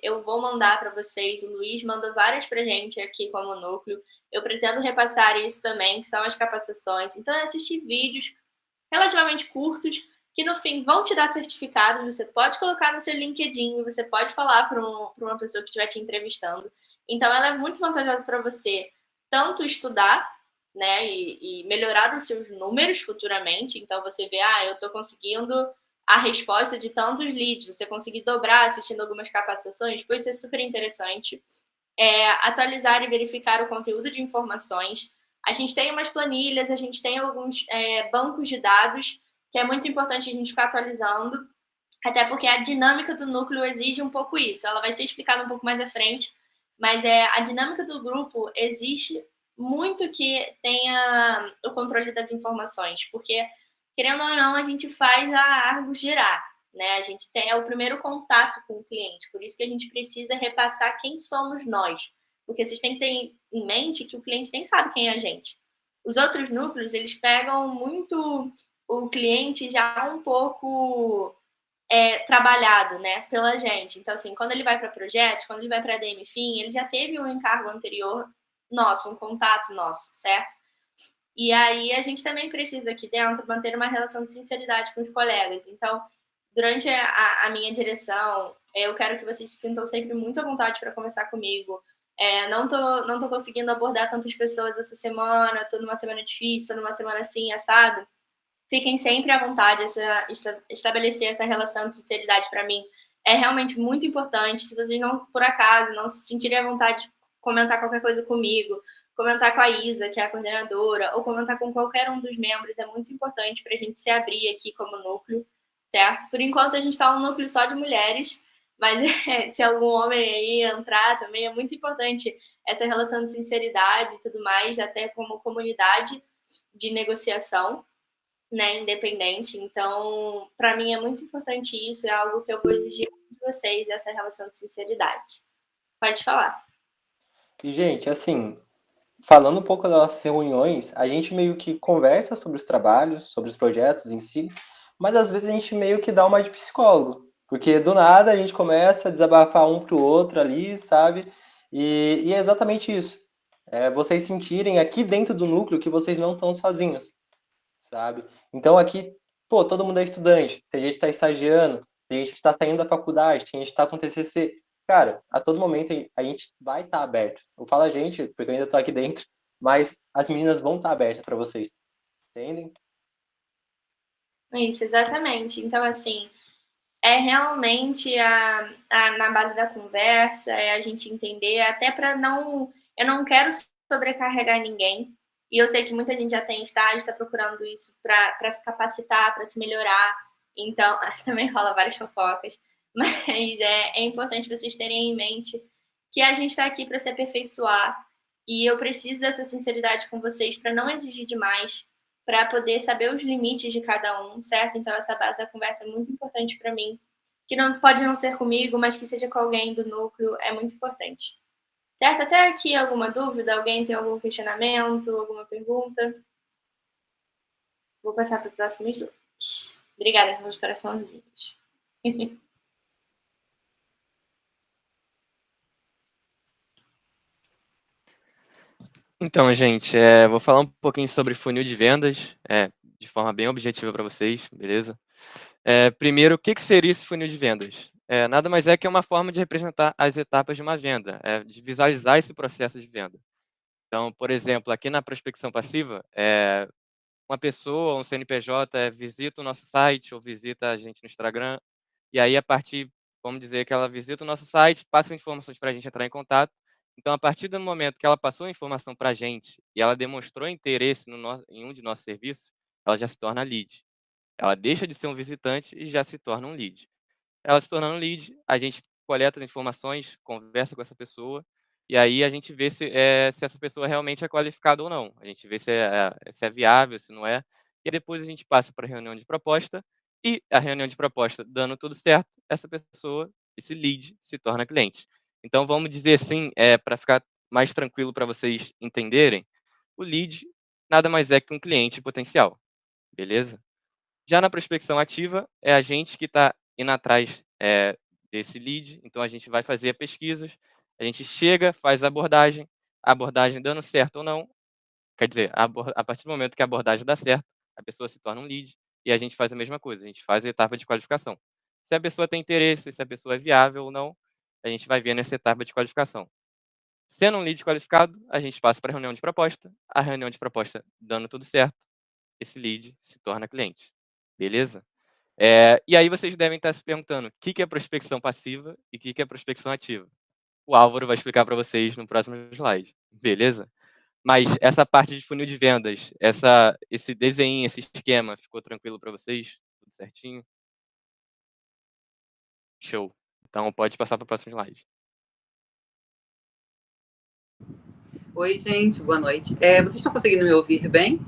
eu vou mandar para vocês, o Luiz manda várias para a gente aqui como núcleo, eu pretendo repassar isso também, que são as capacitações, então é assistir vídeos relativamente curtos, que no fim vão te dar certificados, você pode colocar no seu LinkedIn, você pode falar para uma pessoa que estiver te entrevistando, então ela é muito vantajosa para você, tanto estudar, né, e melhorar os seus números futuramente, então você vê, eu estou conseguindo a resposta de tantos leads, você conseguir dobrar assistindo algumas capacitações, pois isso é super interessante. Atualizar e verificar o conteúdo de informações. A gente tem umas planilhas, a gente tem alguns bancos de dados, que é muito importante a gente ficar atualizando, até porque a dinâmica do núcleo exige um pouco isso. Ela vai ser explicada um pouco mais à frente, mas a dinâmica do grupo existe muito que tenha o controle das informações, porque querendo ou não, a gente faz a Argos girar, né? A gente é o primeiro contato com o cliente, por isso que a gente precisa repassar quem somos nós, porque vocês têm que ter em mente que o cliente nem sabe quem é a gente. Os outros núcleos, eles pegam muito o cliente já um pouco trabalhado, né, pela gente. Então, assim, quando ele vai para projetos, quando ele vai para a DMFIN, ele já teve um encargo anterior nosso, um contato nosso, certo? E aí a gente também precisa aqui dentro manter uma relação de sinceridade com os colegas. Então, durante a minha direção, eu quero que vocês se sintam sempre muito à vontade para conversar comigo. Não tô conseguindo abordar tantas pessoas essa semana, tô numa semana difícil, tô numa semana assim, assado. Fiquem sempre à vontade, estabelecer essa relação de sinceridade para mim é realmente muito importante. Se vocês não, por acaso, não se sentirem à vontade de comentar qualquer coisa comigo, comentar com a Isa, que é a coordenadora, ou comentar com qualquer um dos membros, é muito importante para a gente se abrir aqui como núcleo, certo? Por enquanto, a gente está um núcleo só de mulheres, mas se algum homem aí entrar também, é muito importante essa relação de sinceridade e tudo mais, até como comunidade de negociação, né, independente. Então, para mim é muito importante isso, é algo que eu vou exigir de vocês, essa relação de sinceridade. Pode falar. E, gente, assim, falando um pouco das nossas reuniões, a gente meio que conversa sobre os trabalhos, sobre os projetos em si, mas às vezes a gente meio que dá uma de psicólogo, porque do nada a gente começa a desabafar um pro outro ali, sabe? E é exatamente isso. Vocês sentirem aqui dentro do núcleo que vocês não estão sozinhos, sabe? Então aqui, pô, todo mundo é estudante, tem gente que está estagiando, tem gente que está saindo da faculdade, tem gente que está com TCC. Cara, a todo momento a gente vai estar aberto. Eu falo a gente, porque eu ainda estou aqui dentro, mas as meninas vão estar abertas para vocês. Entendem? Isso, exatamente. Então, assim, é realmente na base da conversa, é a gente entender, até para não... Eu não quero sobrecarregar ninguém, e eu sei que muita gente já tem estágio, está procurando isso para se capacitar, para se melhorar, então também rola várias fofocas, mas é importante vocês terem em mente que a gente está aqui para se aperfeiçoar, e eu preciso dessa sinceridade com vocês para não exigir demais, para poder saber os limites de cada um, certo? Então essa base da conversa é muito importante para mim, que não pode não ser comigo, mas que seja com alguém do núcleo, é muito importante. Certo? Até aqui alguma dúvida? Alguém tem algum questionamento, alguma pergunta? Vou passar para o próximo slide. Obrigada pelos coraçãozinhos. Então, gente, vou falar um pouquinho sobre funil de vendas, de forma bem objetiva para vocês, beleza? Primeiro, o que seria esse funil de vendas? Nada mais é que uma forma de representar as etapas de uma venda, de visualizar esse processo de venda. Então, por exemplo, aqui na prospecção passiva, uma pessoa, um CNPJ, visita o nosso site ou visita a gente no Instagram, e aí vamos dizer que ela visita o nosso site, passa informações para a gente entrar em contato. Então, a partir do momento que ela passou a informação para a gente e ela demonstrou interesse em um de nossos serviços, ela já se torna lead. Ela deixa de ser um visitante e já se torna um lead. Ela se tornando lead, a gente coleta as informações, conversa com essa pessoa, e aí a gente vê se essa pessoa realmente é qualificada ou não. A gente vê se é viável, se não é. E depois a gente passa para a reunião de proposta, e a reunião de proposta dando tudo certo, essa pessoa, esse lead, se torna cliente. Então, vamos dizer assim, para ficar mais tranquilo para vocês entenderem, o lead nada mais é que um cliente potencial, beleza? Já na prospecção ativa, é a gente que está indo atrás desse lead, então a gente vai fazer pesquisas, a gente chega, faz a abordagem dando certo ou não, quer dizer, a partir do momento que a abordagem dá certo, a pessoa se torna um lead e a gente faz a mesma coisa, a gente faz a etapa de qualificação. Se a pessoa tem interesse, se a pessoa é viável ou não, a gente vai ver nessa etapa de qualificação. Sendo um lead qualificado, a gente passa para a reunião de proposta, a reunião de proposta dando tudo certo, esse lead se torna cliente. Beleza? E aí vocês devem estar se perguntando o que é prospecção passiva e o que é prospecção ativa. O Álvaro vai explicar para vocês no próximo slide, beleza? Mas essa parte de funil de vendas, esse desenho, esse esquema, ficou tranquilo para vocês? Tudo certinho? Show. Então pode passar para o próximo slide. Oi, gente, boa noite. Vocês estão conseguindo me ouvir bem?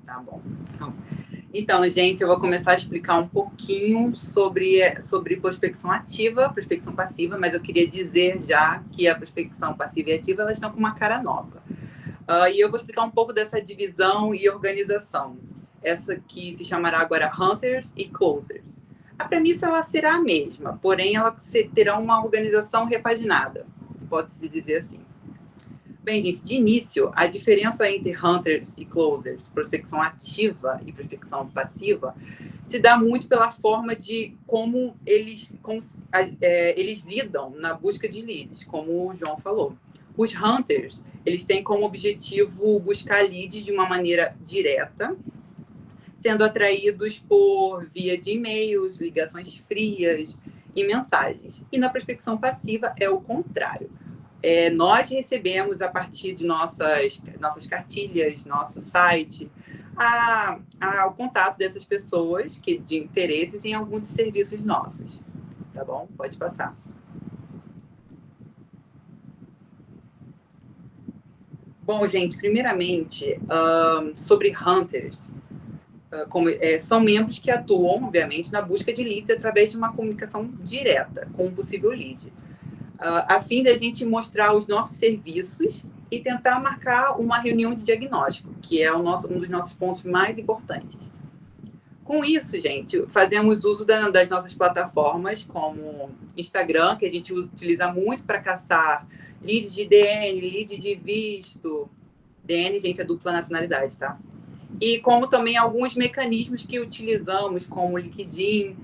Tá bom. Então, gente, eu vou começar a explicar um pouquinho sobre prospecção ativa, prospecção passiva, mas eu queria dizer já que a prospecção passiva e ativa, elas estão com uma cara nova. E eu vou explicar um pouco dessa divisão e organização. Essa que se chamará agora Hunters e Closers. A premissa ela será a mesma, porém ela terá uma organização repaginada, pode-se dizer assim. Bem, gente, de início, a diferença entre Hunters e Closers, prospecção ativa e prospecção passiva, se dá muito pela forma de como eles lidam na busca de leads, como o João falou. Os Hunters, eles têm como objetivo buscar leads de uma maneira direta, sendo atraídos por via de e-mails, ligações frias e mensagens. E na prospecção passiva é o contrário. Nós recebemos, a partir de nossas cartilhas, nosso site, o contato dessas pessoas de interesses em alguns dos serviços nossos. Tá bom? Pode passar. Bom, gente, primeiramente, sobre Hunters, são membros que atuam, obviamente, na busca de leads através de uma comunicação direta com um possível lead, a fim da gente mostrar os nossos serviços e tentar marcar uma reunião de diagnóstico, que é um dos nossos pontos mais importantes. Com isso, gente, fazemos uso das nossas plataformas, como Instagram, que a gente utiliza muito para caçar leads de DN, leads de visto. DN, gente, é dupla nacionalidade, tá? E como também alguns mecanismos que utilizamos, como o LinkedIn,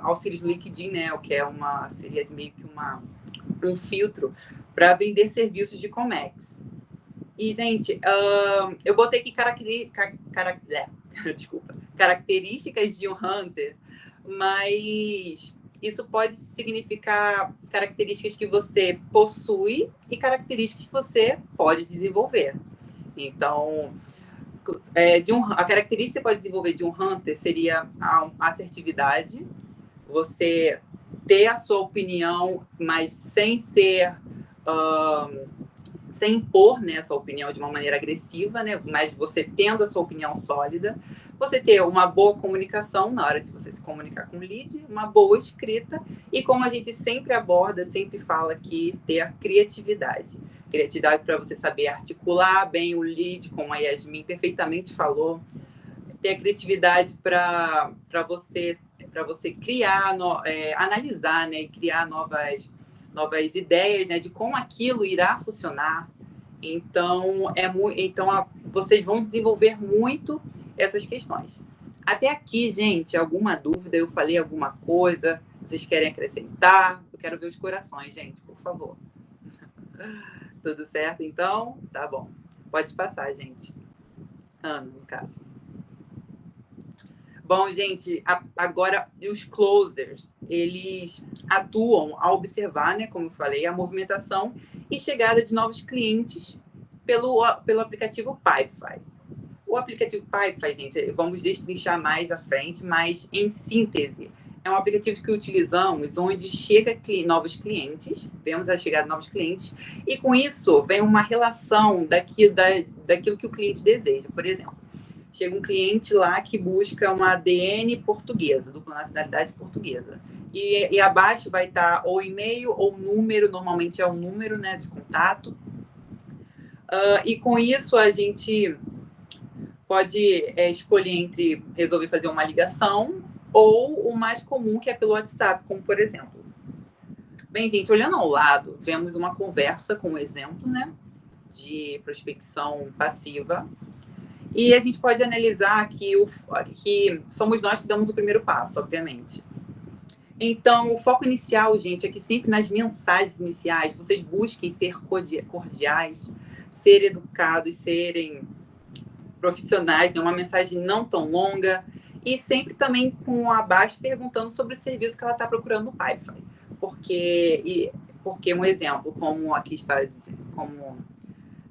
auxílios do LinkedIn, né, o que seria meio que um filtro para vender serviços de Comex. E, gente, eu botei aqui características de um Hunter, mas isso pode significar características que você possui e características que você pode desenvolver. Então, a característica que você pode desenvolver de um Hunter seria a assertividade, você ter a sua opinião, mas sem impor, né, a sua opinião de uma maneira agressiva, né, mas você tendo a sua opinião sólida, você ter uma boa comunicação na hora de você se comunicar com o lead, uma boa escrita e, como a gente sempre aborda, sempre fala aqui, ter a criatividade. Criatividade para você saber articular bem o lead, como a Yasmin perfeitamente falou. Ter a criatividade para você criar, analisar, né, e criar novas ideias, né, de como aquilo irá funcionar. Então, vocês vão desenvolver muito essas questões. Até aqui, gente, alguma dúvida? Eu falei alguma coisa? Vocês querem acrescentar? Eu quero ver os corações, gente, por favor. Tudo certo, então? Tá bom. Pode passar, gente. Ana, no caso. Bom, gente, agora os closers, eles atuam a observar, né, como eu falei, a movimentação e chegada de novos clientes pelo aplicativo Pipefy. O aplicativo Pipefy, gente, vamos destrinchar mais à frente, mas em síntese, é um aplicativo que utilizamos onde chega novos clientes, vemos a chegada de novos clientes, e com isso vem uma relação daquilo que o cliente deseja. Por exemplo, chega um cliente lá que busca uma ADN portuguesa, dupla nacionalidade portuguesa. E abaixo vai estar ou e-mail ou número, normalmente é um número, né, de contato. E com isso a gente pode escolher entre resolver fazer uma ligação ou o mais comum, que é pelo WhatsApp, como por exemplo. Bem, gente, olhando ao lado, vemos uma conversa com um exemplo, né, de prospecção passiva. E a gente pode analisar que somos nós que damos o primeiro passo, obviamente. Então, o foco inicial, gente, é que sempre nas mensagens iniciais vocês busquem ser cordiais, ser educados, serem profissionais, né? Uma mensagem não tão longa e sempre também com abaixo perguntando sobre o serviço que ela está procurando no Pipefy. Porque um exemplo, como aqui está dizendo, como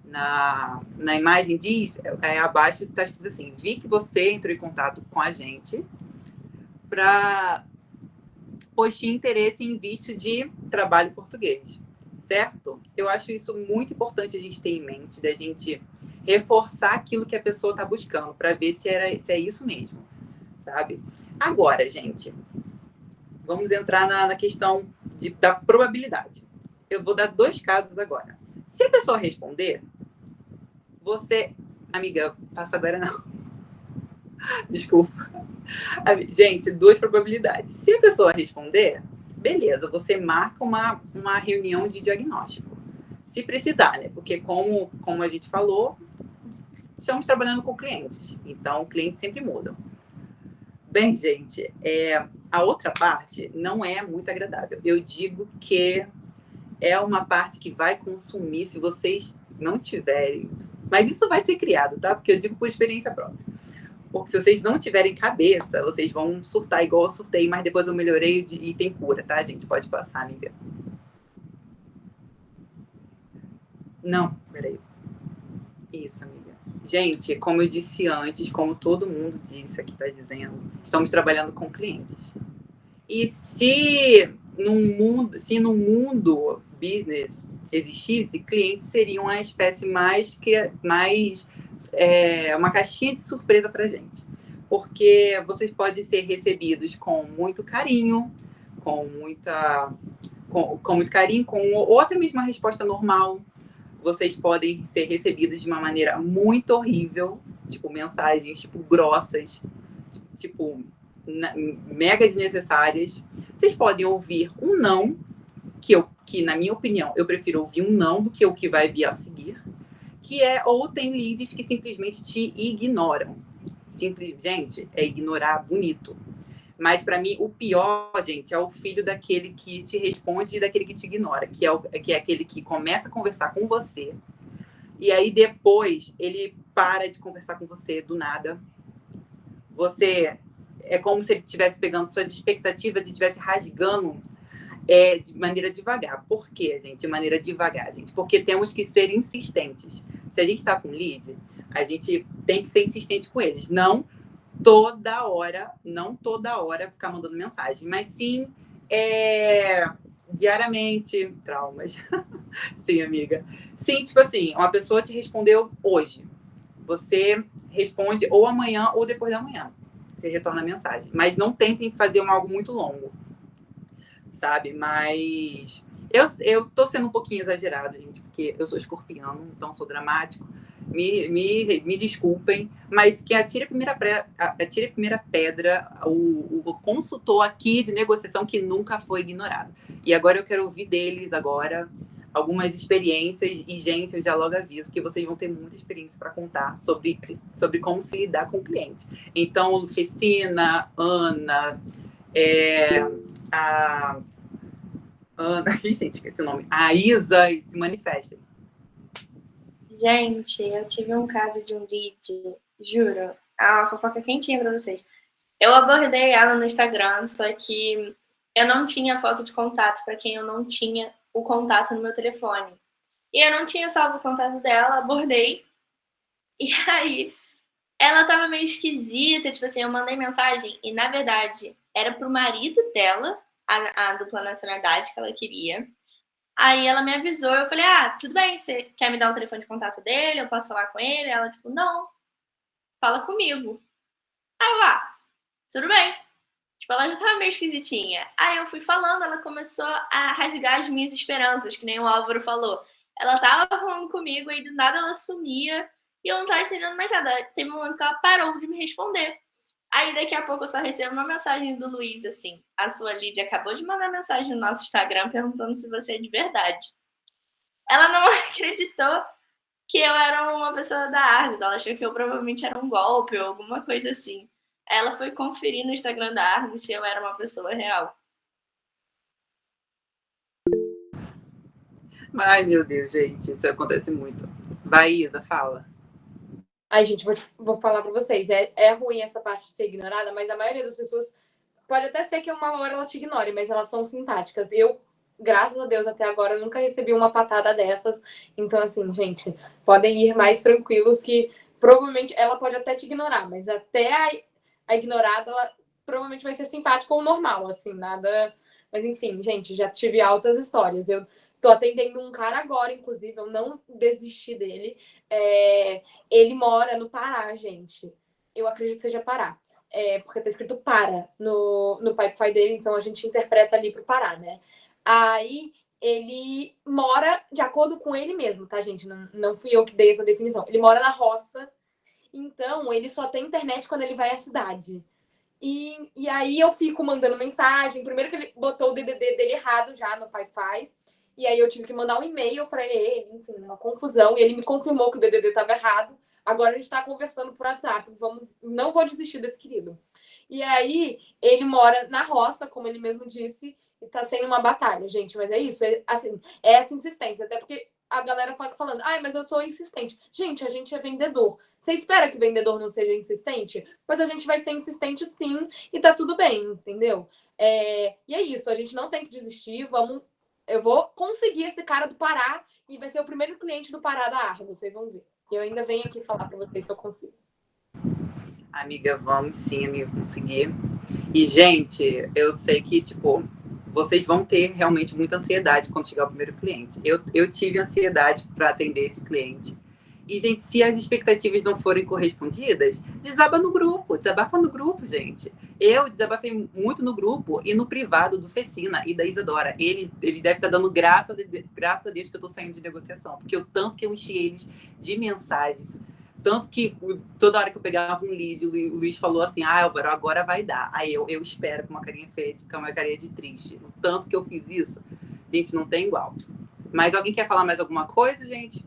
na imagem diz, abaixo está escrito assim: vi que você entrou em contato com a gente pois tinha interesse em visto de trabalho português, certo? Eu acho isso muito importante a gente ter em mente, da gente reforçar aquilo que a pessoa está buscando, para ver se é isso mesmo, sabe? Agora, gente, vamos entrar na questão da probabilidade. Eu vou dar 2 casos agora. Se a pessoa responder, você... Amiga, passa agora não. Desculpa. Gente, 2 probabilidades. Se a pessoa responder, beleza, você marca uma reunião de diagnóstico. Se precisar, né? Porque como a gente falou, estamos trabalhando com clientes. Então, clientes sempre mudam. Bem, gente, a outra parte não é muito agradável. Eu digo que é uma parte que vai consumir se vocês não tiverem... Mas isso vai ser criado, tá? Porque eu digo por experiência própria. Porque se vocês não tiverem cabeça, vocês vão surtar igual eu surtei, mas depois eu melhorei e tem cura, tá, gente? Pode passar, amiga. Não, peraí. Isso, amiga. Gente, como eu disse antes, como todo mundo disse aqui, tá dizendo, estamos trabalhando com clientes. E se no mundo business existisse, clientes seriam a espécie mais uma caixinha de surpresa para a gente. Porque vocês podem ser recebidos com muito carinho, com muito carinho, ou até mesmo uma resposta normal. Vocês podem ser recebidos de uma maneira muito horrível, tipo mensagens grossas, mega desnecessárias. Vocês podem ouvir um não, que na minha opinião, eu prefiro ouvir um não do que o que vai vir a seguir, ou tem leads que simplesmente te ignoram. Gente, é ignorar bonito. Mas, para mim, o pior, gente, é o filho daquele que te responde e daquele que te ignora, que é aquele que começa a conversar com você e aí depois ele para de conversar com você do nada. É como se ele estivesse pegando suas expectativas e estivesse rasgando de maneira devagar. Por quê, gente? De maneira devagar, gente. Porque temos que ser insistentes. Se a gente está com lead, a gente tem que ser insistente com eles. Não toda hora ficar mandando mensagem, mas sim diariamente. Traumas. Sim, amiga. Sim, tipo assim, uma pessoa te respondeu hoje. Você responde ou amanhã ou depois da manhã. Você retorna a mensagem. Mas não tentem fazer algo muito longo, sabe? Mas eu tô sendo um pouquinho exagerado, gente, porque eu sou escorpiano, então sou dramático. me desculpem, mas que atire a primeira pedra o consultor aqui de negociação que nunca foi ignorado. E agora eu quero ouvir deles agora algumas experiências, e, gente, eu já logo aviso que vocês vão ter muita experiência para contar sobre como se lidar com o cliente. Então, Fecina, Ana, a Ana, gente, esqueci o nome, a Isa, se manifestem. Gente, eu tive um caso de um lead, juro, uma fofoca quentinha pra vocês. Eu abordei ela no Instagram, só que eu não tinha foto de contato para quem eu não tinha o contato no meu telefone. E eu não tinha salvo o contato dela, abordei. E aí, ela tava meio esquisita, tipo assim, eu mandei mensagem e, na verdade, era pro marido dela, a dupla nacionalidade que ela queria. Aí ela me avisou, eu falei, tudo bem, você quer me dar o telefone de contato dele? Eu posso falar com ele? Ela, tipo, não, fala comigo. Aí eu, tudo bem. Tipo, ela já tava meio esquisitinha. Aí eu fui falando, ela começou a rasgar as minhas esperanças, que nem o Álvaro falou. Ela tava falando comigo, aí do nada ela sumia, e eu não tava entendendo mais nada. Teve um momento que ela parou de me responder. Aí daqui a pouco eu só recebo uma mensagem do Luiz, assim, a sua Lídia acabou de mandar mensagem no nosso Instagram perguntando se você é de verdade. Ela não acreditou que eu era uma pessoa da Argos, ela achou que eu provavelmente era um golpe ou alguma coisa assim. Ela foi conferir no Instagram da Argos se eu era uma pessoa real. Ai, meu Deus, gente, isso acontece muito. Vai, Isa, fala. Ai, gente, vou falar pra vocês. É ruim essa parte de ser ignorada, mas a maioria das pessoas pode até ser que uma hora ela te ignore, mas elas são simpáticas. Eu, graças a Deus, até agora, nunca recebi uma patada dessas. Então, assim, gente, podem ir mais tranquilos que provavelmente ela pode até te ignorar, mas até a ignorada, ela provavelmente vai ser simpática ou normal, assim, nada... Mas, enfim, gente, já tive altas histórias. Eu tô atendendo um cara agora, inclusive, eu não desisti dele. Ele mora no Pará, gente. Eu acredito que seja Pará. Porque tá escrito Para no Pipefy dele, então a gente interpreta ali pro Pará, né? Aí ele mora de acordo com ele mesmo, tá, gente? Não fui eu que dei essa definição. Ele mora na roça, então ele só tem internet quando ele vai à cidade. E aí eu fico mandando mensagem. Primeiro que ele botou o DDD dele errado já no Pipefy. E aí eu tive que mandar um e-mail para ele, enfim, uma confusão. E ele me confirmou que o DDD estava errado. Agora a gente está conversando por WhatsApp. Não vou desistir desse querido. E aí ele mora na roça, como ele mesmo disse, e tá sendo uma batalha, gente. Mas é isso, assim, é essa insistência. Até porque a galera fica falando, mas eu sou insistente. Gente, a gente é vendedor. Você espera que vendedor não seja insistente? Pois a gente vai ser insistente sim, e tá tudo bem, entendeu? E é isso, a gente não tem que desistir, eu vou conseguir esse cara do Pará, e vai ser o primeiro cliente do Pará da Argos, vocês vão ver. E eu ainda venho aqui falar pra vocês se eu consigo. Amiga, vamos sim, amiga, conseguir. E, gente, eu sei que, tipo, vocês vão ter realmente muita ansiedade quando chegar o primeiro cliente. Eu tive ansiedade para atender esse cliente. E, gente, se as expectativas não forem correspondidas, desabafa no grupo, gente. Eu desabafei muito no grupo e no privado do Fecina e da Isadora. Eles devem estar dando graças a Deus que eu estou saindo de negociação, porque o tanto que eu enchi eles de mensagem, tanto que toda hora que eu pegava um lead, o Luiz falou assim, Álvaro, agora vai dar. Aí eu espero com uma carinha feia, com uma carinha de triste. O tanto que eu fiz isso, gente, não tem igual. Mas alguém quer falar mais alguma coisa, gente?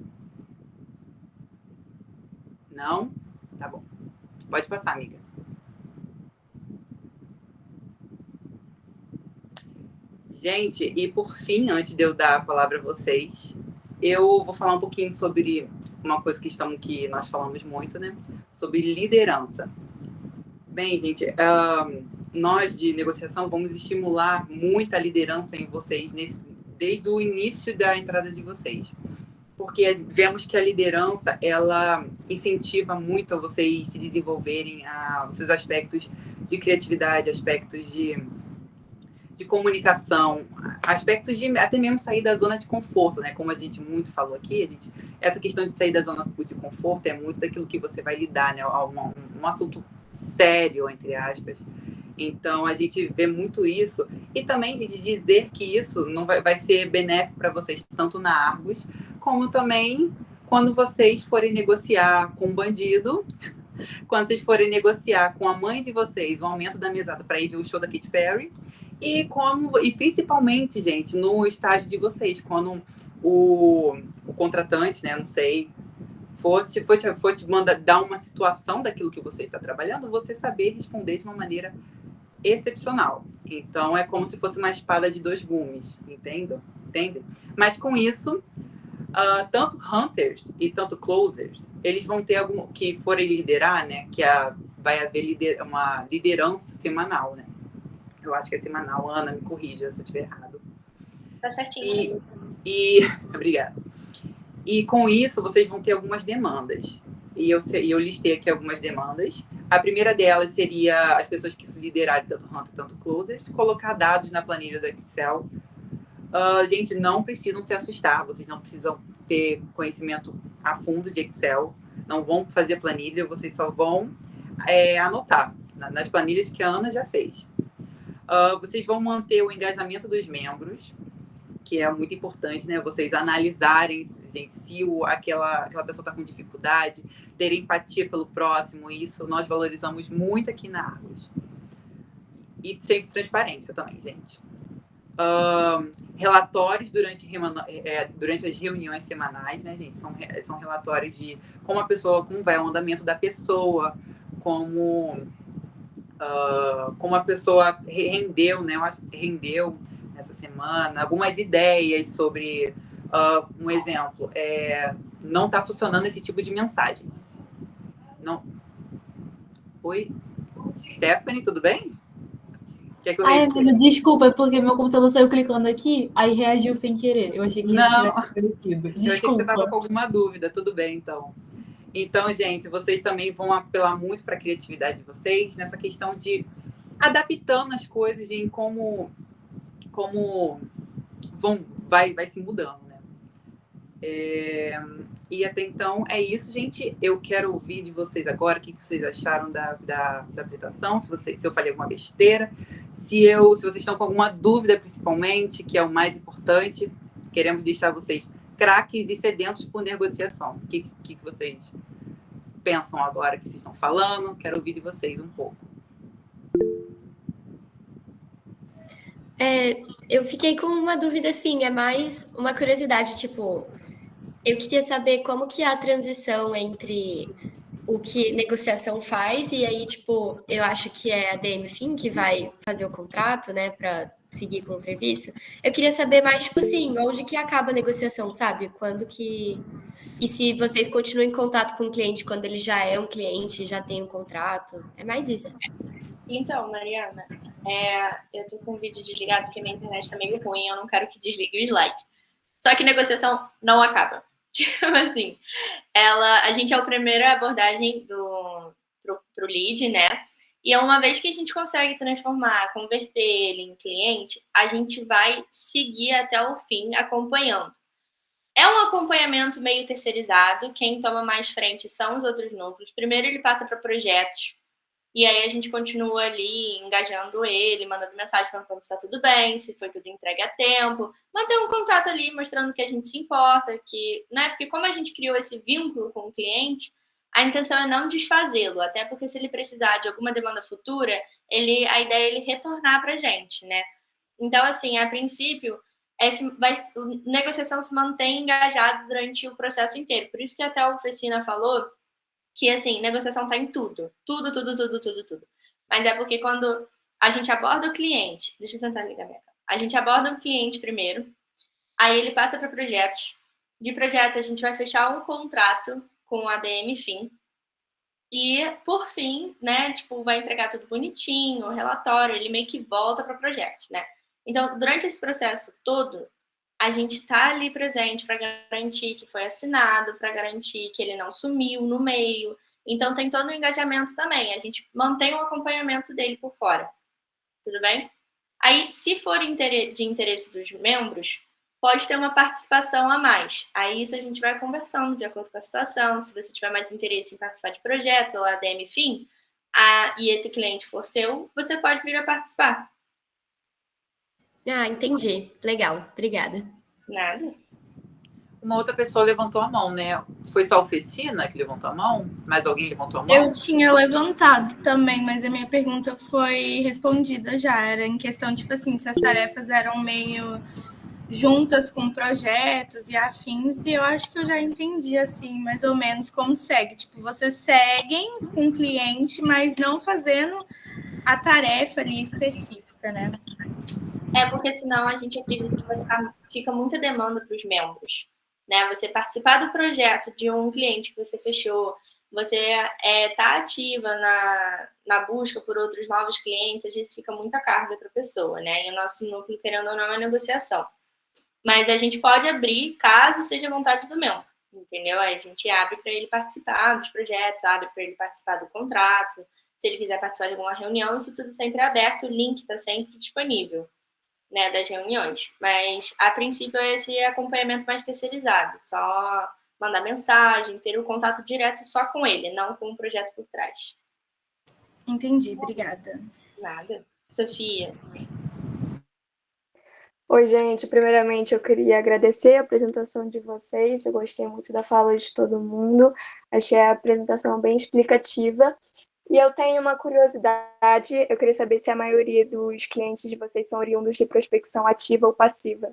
Não? Tá bom. Pode passar, amiga. Gente, e por fim, antes de eu dar a palavra a vocês, eu vou falar um pouquinho sobre uma coisa que nós falamos muito, né? Sobre liderança. Bem, gente, nós de negociação vamos estimular muito a liderança em vocês desde o início da entrada de vocês. Porque vemos que a liderança, ela incentiva muito a vocês se desenvolverem os seus aspectos de criatividade, aspectos de comunicação, aspectos de até mesmo sair da zona de conforto, né? Como a gente muito falou aqui, essa questão de sair da zona de conforto é muito daquilo que você vai lidar, né? Um assunto sério, entre aspas. Então, a gente vê muito isso. E também, gente, dizer que isso não vai ser benéfico para vocês, tanto na Argos, como também quando vocês forem negociar com um bandido, quando vocês forem negociar com a mãe de vocês o aumento da mesada para ir ver o show da Katy Perry, e principalmente, gente, no estágio de vocês, quando o contratante, né, não sei, for te mandar dar uma situação daquilo que você está trabalhando, você saber responder de uma maneira excepcional. Então, é como se fosse uma espada de dois gumes, entende? Mas com isso, tanto hunters e tanto closers, eles vão ter algum que forem liderar, né? Que vai haver uma liderança semanal, né? Eu acho que é semanal. Ana, me corrija se eu estiver errado. Tá certinho. Obrigada. E com isso, vocês vão ter algumas demandas. E eu listei aqui algumas demandas. A primeira delas seria as pessoas que liderarem tanto Hunter quanto Closers, colocar dados na planilha do Excel. Gente, não precisam se assustar. Vocês não precisam ter conhecimento a fundo de Excel. Não vão fazer planilha, vocês só vão anotar nas planilhas que a Ana já fez. Vocês vão manter o engajamento dos membros, que é muito importante, né? Vocês analisarem, gente, se aquela pessoa está com dificuldade, ter empatia pelo próximo, isso nós valorizamos muito aqui na Argos. E sempre transparência também, gente. Relatórios durante as reuniões semanais, né, gente? São relatórios de como vai o andamento da pessoa, como a pessoa rendeu, né? Eu acho que rendeu essa semana, algumas ideias sobre, um exemplo, não está funcionando esse tipo de mensagem. Não. Oi? Stephanie, tudo bem? Quer que eu amiga, desculpa, porque meu computador saiu clicando aqui, aí reagiu sem querer. Eu achei que ele tivesse aparecido. Desculpa. Eu achei que você estava com alguma dúvida. Tudo bem, então. Então, gente, vocês também vão apelar muito para a criatividade de vocês nessa questão de adaptando as coisas em como vai se mudando, né? E até então é isso, gente. Eu quero ouvir de vocês agora o que vocês acharam da apresentação, se eu falei alguma besteira, se vocês estão com alguma dúvida, principalmente, que é o mais importante. Queremos deixar vocês craques e sedentos por negociação. O que vocês pensam agora que vocês estão falando? Quero ouvir de vocês um pouco. Eu fiquei com uma dúvida, assim, é mais uma curiosidade, tipo, eu queria saber como que é a transição entre o que negociação faz e aí, tipo, eu acho que é a DM Fin que vai fazer o contrato, né, para seguir com o serviço. Eu queria saber mais, tipo assim, onde que acaba a negociação, sabe? Quando que... E se vocês continuam em contato com o cliente quando ele já é um cliente, já tem um contrato. É mais isso. Então, Mariana, eu tô com o vídeo desligado porque minha internet tá meio ruim, eu não quero que desligue o slide. Só que negociação não acaba. Tipo assim, a gente é a primeira abordagem pro lead, né? E uma vez que a gente consegue converter ele em cliente, a gente vai seguir até o fim acompanhando. É um acompanhamento meio terceirizado, quem toma mais frente são os outros núcleos. Primeiro ele passa para projetos, e aí a gente continua ali engajando ele, mandando mensagem perguntando se está tudo bem, se foi tudo entregue a tempo, manter um contato ali mostrando que a gente se importa, né? Porque como a gente criou esse vínculo com o cliente, a intenção é não desfazê-lo, até porque se ele precisar de alguma demanda futura, a ideia é ele retornar para a gente, né? Então, assim, a princípio, a negociação se mantém engajada durante o processo inteiro. Por isso que até a oficina falou que, assim, negociação está em tudo. Tudo. Mas é porque quando a gente aborda o cliente... Deixa eu tentar ligar minha câmera. A gente aborda o cliente primeiro, aí ele passa para projetos. De projeto, a gente vai fechar um contrato com a DM Fin. E, por fim, né, tipo, vai entregar tudo bonitinho, o relatório, ele meio que volta para projetos, né? Então, durante esse processo todo, a gente está ali presente para garantir que foi assinado, para garantir que ele não sumiu no meio. Então, tem todo o engajamento também. A gente mantém o acompanhamento dele por fora. Tudo bem? Aí, se for de interesse dos membros, pode ter uma participação a mais. Aí, isso a gente vai conversando de acordo com a situação. Se você tiver mais interesse em participar de projetos ou ADM Fin, e esse cliente for seu, você pode vir a participar. Ah, entendi. Legal. Obrigada. Nada. Uma outra pessoa levantou a mão, né? Foi só a Oficina que levantou a mão? Mais alguém levantou a mão? Eu tinha levantado também, mas a minha pergunta foi respondida já. Era em questão, tipo assim, se as tarefas eram meio juntas com projetos e afins, e eu acho que eu já entendi, assim, mais ou menos como segue. Tipo, vocês seguem com o cliente, mas não fazendo a tarefa ali específica, né? É, porque senão a gente acredita que fica muita demanda para os membros. Né? Você participar do projeto de um cliente que você fechou, você tá ativa na busca por outros novos clientes, às vezes fica muita carga para a pessoa, né? E o nosso núcleo, querendo ou não, é negociação. Mas a gente pode abrir caso seja vontade do membro, entendeu? Aí a gente abre para ele participar dos projetos, abre para ele participar do contrato, se ele quiser participar de alguma reunião, isso tudo sempre é aberto, o link está sempre disponível. Né, das reuniões, mas a princípio é esse acompanhamento mais terceirizado, só mandar mensagem, ter o contato direto só com ele, não com o projeto por trás. Entendi, obrigada. Nada. Sofia. Oi, gente. Primeiramente, eu queria agradecer a apresentação de vocês. Eu gostei muito da fala de todo mundo. Achei a apresentação bem explicativa. E eu tenho uma curiosidade, eu queria saber se a maioria dos clientes de vocês são oriundos de prospecção ativa ou passiva.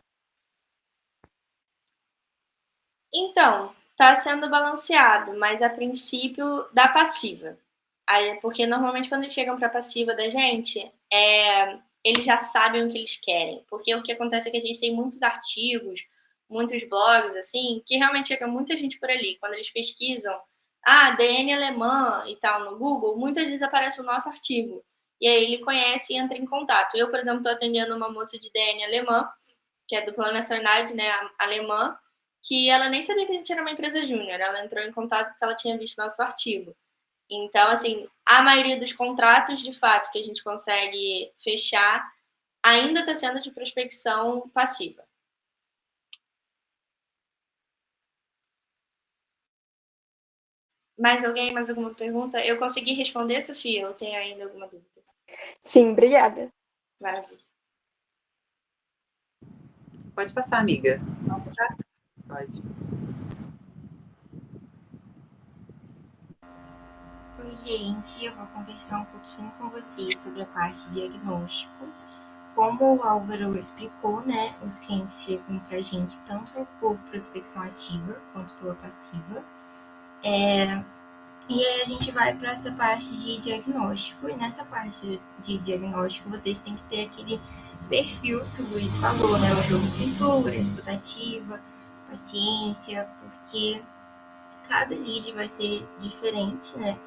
Então, está sendo balanceado, mas a princípio da passiva. Porque normalmente quando eles chegam para a passiva da gente, eles já sabem o que eles querem. Porque o que acontece é que a gente tem muitos artigos, muitos blogs, assim, que realmente chega muita gente por ali. Quando eles pesquisam DN alemã e tal no Google, muitas vezes aparece o nosso artigo. E aí ele conhece e entra em contato. Eu, por exemplo, estou atendendo uma moça de DN alemã, que é do Plano Nacional, né, alemã, que ela nem sabia que a gente era uma empresa júnior. Ela entrou em contato porque ela tinha visto nosso artigo. Então, assim, a maioria dos contratos, de fato, que a gente consegue fechar, ainda está sendo de prospecção passiva. Mais alguém? Mais alguma pergunta? Eu consegui responder, Sofia? Ou tem ainda alguma dúvida? Sim, obrigada. Maravilha. Pode passar, amiga. Posso passar? Pode. Oi, gente. Eu vou conversar um pouquinho com vocês sobre a parte de diagnóstico. Como o Álvaro explicou, né, os clientes chegam para a gente tanto por prospecção ativa quanto pela passiva. E aí a gente vai para essa parte de diagnóstico, e nessa parte de diagnóstico vocês têm que ter aquele perfil que o Luiz falou, né? O jogo de cintura, escutativa, paciência, porque cada lead vai ser diferente, né?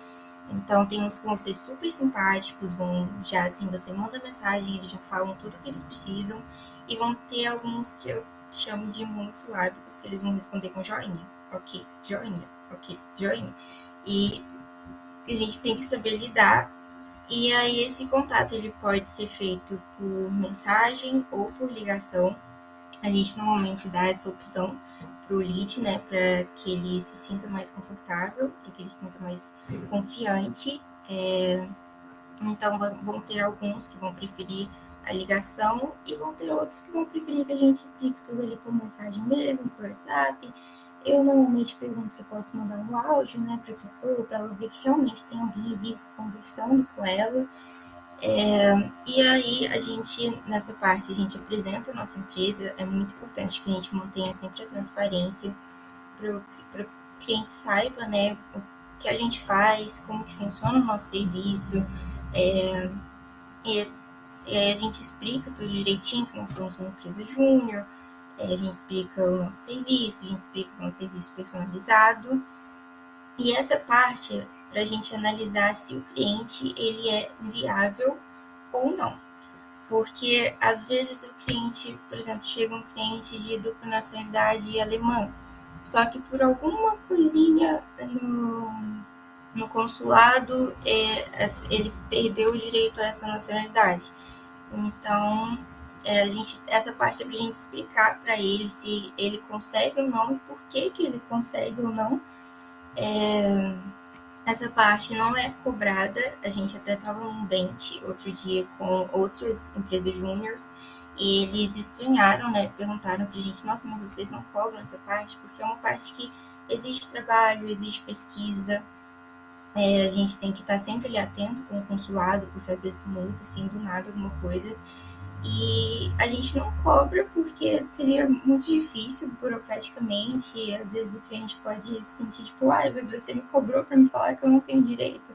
Então tem uns que vão ser super simpáticos, vão já assim, você manda mensagem, eles já falam tudo que eles precisam, e vão ter alguns que eu chamo de monossilábicos, que eles vão responder com joinha, ok, joinha, ok, joinha. E a gente tem que saber lidar. E aí esse contato ele pode ser feito por mensagem ou por ligação. A gente normalmente dá essa opção para o lead, né, para que ele se sinta mais confortável, para que ele se sinta mais confiante. Então vão ter alguns que vão preferir a ligação e vão ter outros que vão preferir que a gente explique tudo ali por mensagem mesmo, por WhatsApp. Eu normalmente pergunto se eu posso mandar um áudio, né, para a pessoa, para ela ver que realmente tem alguém ali conversando com ela. E aí, a gente, nessa parte, a gente apresenta a nossa empresa. É muito importante que a gente mantenha sempre a transparência para o cliente saiba, né, o que a gente faz, como que funciona o nosso serviço. A gente explica tudo direitinho, que nós somos uma empresa júnior. A gente explica o nosso serviço, a gente explica o nosso serviço personalizado. E essa parte, para a gente analisar se o cliente ele é viável ou não. Porque, às vezes, o cliente, por exemplo, chega um cliente de dupla nacionalidade alemã, só que por alguma coisinha no consulado, ele perdeu o direito a essa nacionalidade. Então, essa parte é para a gente explicar para ele se ele consegue ou não e por que ele consegue ou não. Essa parte não é cobrada. A gente até estava num bench outro dia com outras empresas júniores E eles estranharam, né? Perguntaram pra gente, nossa, mas vocês não cobram essa parte? Porque é uma parte que existe trabalho, existe pesquisa. A gente tem que estar sempre ali atento com o consulado, porque às vezes muda, assim, do nada alguma coisa. E a gente não cobra porque seria muito difícil burocraticamente, e às vezes o cliente pode se sentir tipo, mas você me cobrou para me falar que eu não tenho direito.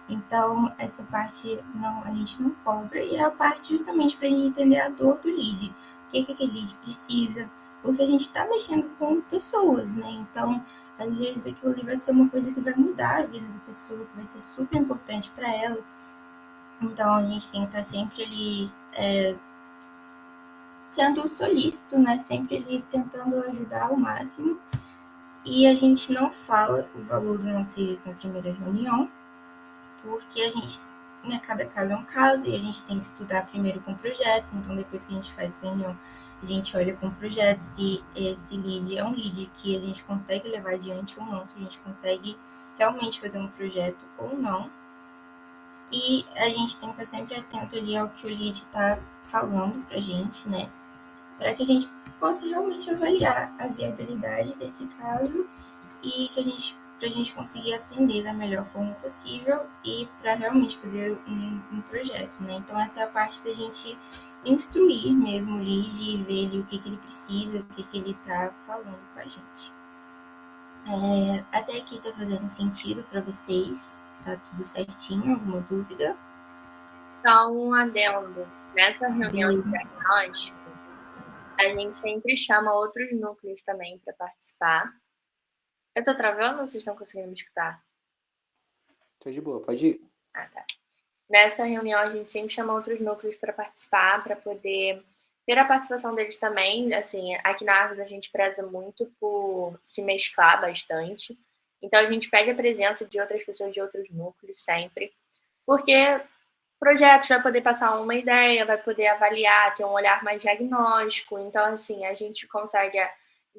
Então, essa parte não, a gente não cobra, e é a parte justamente para a gente entender a dor do lead, o que aquele lead precisa, porque a gente está mexendo com pessoas, né? Então, às vezes aquilo ali vai ser uma coisa que vai mudar a vida da pessoa, que vai ser super importante para ela. Então, a gente tem que estar sempre ali sendo solícito, né? Sempre ali tentando ajudar ao máximo. E a gente não fala o valor do nosso serviço na primeira reunião, porque a gente, né, cada caso é um caso, e a gente tem que estudar primeiro com projetos. Então, depois que a gente faz essa reunião, a gente olha com projetos se esse lead é um lead que a gente consegue levar adiante ou não, se a gente consegue realmente fazer um projeto ou não. E a gente tem que estar sempre atento ali ao que o lead está falando pra gente, né? Para que a gente possa realmente avaliar a viabilidade desse caso e que para a gente conseguir atender da melhor forma possível e para realmente fazer um projeto, né? Então, essa é a parte da gente instruir mesmo o lead e ver ali o que ele precisa, o que ele está falando com a gente. Até aqui está fazendo sentido para vocês? Tá tudo certinho? Alguma dúvida? Só um adendo. Nessa reunião de diagnóstico, a gente sempre chama outros núcleos também para participar. Eu tô travando ou vocês estão conseguindo me escutar? Tô de boa, pode ir. Ah, tá. Nessa reunião, a gente sempre chama outros núcleos para participar, para poder ter a participação deles também. Assim, aqui na Argos, a gente preza muito por se mesclar bastante. Então, a gente pede a presença de outras pessoas de outros núcleos sempre, porque projetos vai poder passar uma ideia, vai poder avaliar, ter um olhar mais diagnóstico. Então, assim, a gente consegue,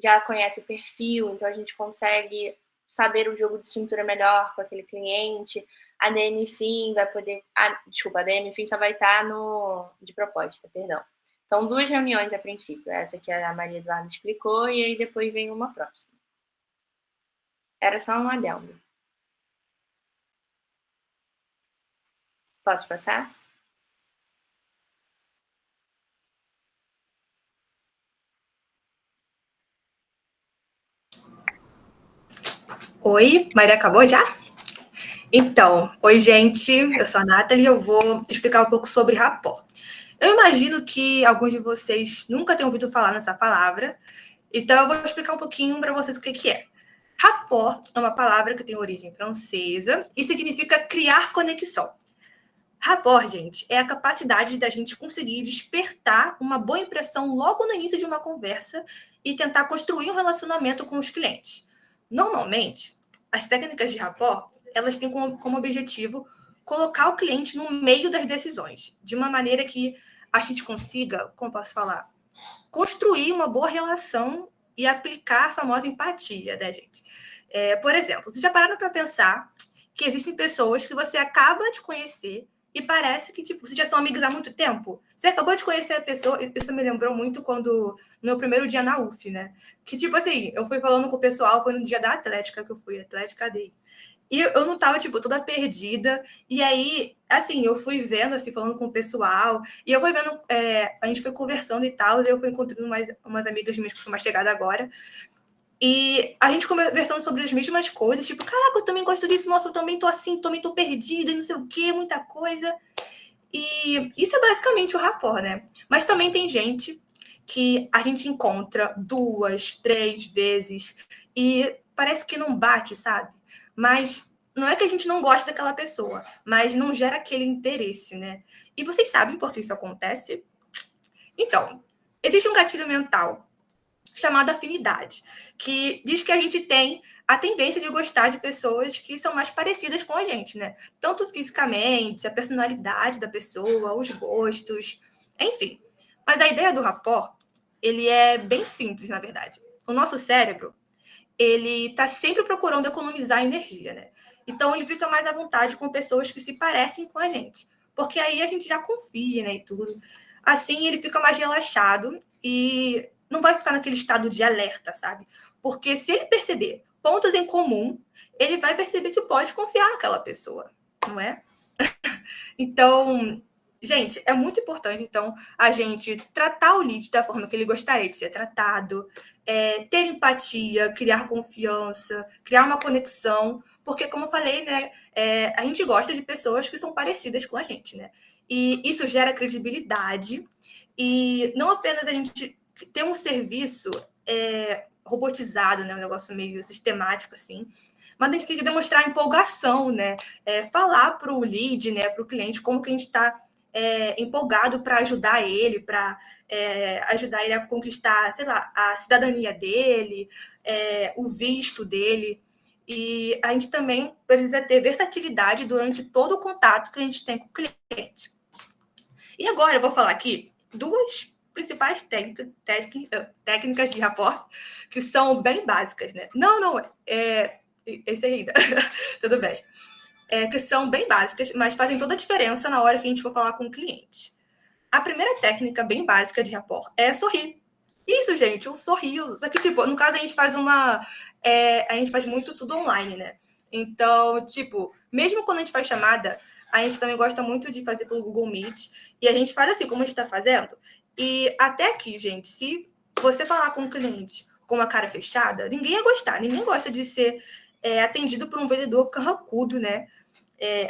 já conhece o perfil, então a gente consegue saber o jogo de cintura melhor com aquele cliente. A DM Fim vai poder... desculpa, a DM Fim só vai estar de proposta, perdão. São 2 reuniões a princípio, essa que a Maria Eduarda explicou, e aí depois vem uma próxima. Era só um adendo. Posso passar? Oi, Maria acabou já? Então, oi gente, eu sou a Nathalie e eu vou explicar um pouco sobre rapport. Eu imagino que alguns de vocês nunca tenham ouvido falar nessa palavra, então eu vou explicar um pouquinho para vocês o que é. Rapport é uma palavra que tem origem francesa e significa criar conexão. Rapport, gente, é a capacidade da gente conseguir despertar uma boa impressão logo no início de uma conversa e tentar construir um relacionamento com os clientes. Normalmente, as técnicas de rapport, elas têm como objetivo colocar o cliente no meio das decisões, de uma maneira que a gente consiga, como posso falar, construir uma boa relação e aplicar a famosa empatia, né, gente? Por exemplo, vocês já pararam para pensar que existem pessoas que você acaba de conhecer e parece que, tipo, vocês já são amigos há muito tempo? Você acabou de conhecer a pessoa, isso me lembrou muito no meu primeiro dia na UF, né? Que, tipo assim, eu fui falando com o pessoal, foi no dia da Atlética que eu fui, Atlética Day. E eu não tava, tipo, toda perdida. E aí, assim, eu fui vendo, assim, falando com o pessoal. E eu fui vendo, a gente foi conversando e tal. E eu fui encontrando umas amigas minhas que são mais chegadas agora. E a gente conversando sobre as mesmas coisas. Tipo, caraca, eu também gosto disso. Nossa, eu também tô assim, também tô perdida, não sei o quê, muita coisa. E isso é basicamente o rapport, né? Mas também tem gente que a gente encontra 2, 3 vezes. E parece que não bate, sabe? Mas não é que a gente não gosta daquela pessoa, mas não gera aquele interesse, né? E vocês sabem por que isso acontece? Então, existe um gatilho mental chamado afinidade, que diz que a gente tem a tendência de gostar de pessoas que são mais parecidas com a gente, né? Tanto fisicamente, a personalidade da pessoa, os gostos, enfim. Mas a ideia do rapport, ele é bem simples, na verdade. O nosso cérebro, ele está sempre procurando economizar energia, né? Então, ele fica mais à vontade com pessoas que se parecem com a gente. Porque aí a gente já confia, né, e tudo. Assim, ele fica mais relaxado e não vai ficar naquele estado de alerta, sabe? Porque se ele perceber pontos em comum, ele vai perceber que pode confiar naquela pessoa, não é? Então, gente, é muito importante, então, a gente tratar o lead da forma que ele gostaria de ser tratado, ter empatia, criar confiança, criar uma conexão, porque, como eu falei, né, a gente gosta de pessoas que são parecidas com a gente, né? E isso gera credibilidade, e não apenas a gente ter um serviço robotizado, né, um negócio meio sistemático, assim, mas a gente tem que demonstrar empolgação, né? Falar para o lead, né, para o cliente, como que a gente está empolgado para ajudar ele, para ajudar ele a conquistar, sei lá, a cidadania dele, o visto dele. E a gente também precisa ter versatilidade durante todo o contato que a gente tem com o cliente. E agora eu vou falar aqui duas principais técnicas de rapport que são bem básicas, né? Não, esse ainda, tudo bem. Que são bem básicas, mas fazem toda a diferença na hora que a gente for falar com o cliente. A primeira técnica bem básica de rapport é sorrir. Isso, gente, um sorriso. Só que, tipo, no caso, a gente faz a gente faz muito tudo online, né? Então, tipo, mesmo quando a gente faz chamada, a gente também gosta muito de fazer pelo Google Meet. E a gente faz assim, como a gente está fazendo. E até aqui, gente, se você falar com um cliente com uma cara fechada, ninguém ia gostar. Ninguém gosta de ser atendido por um vendedor carrancudo, né?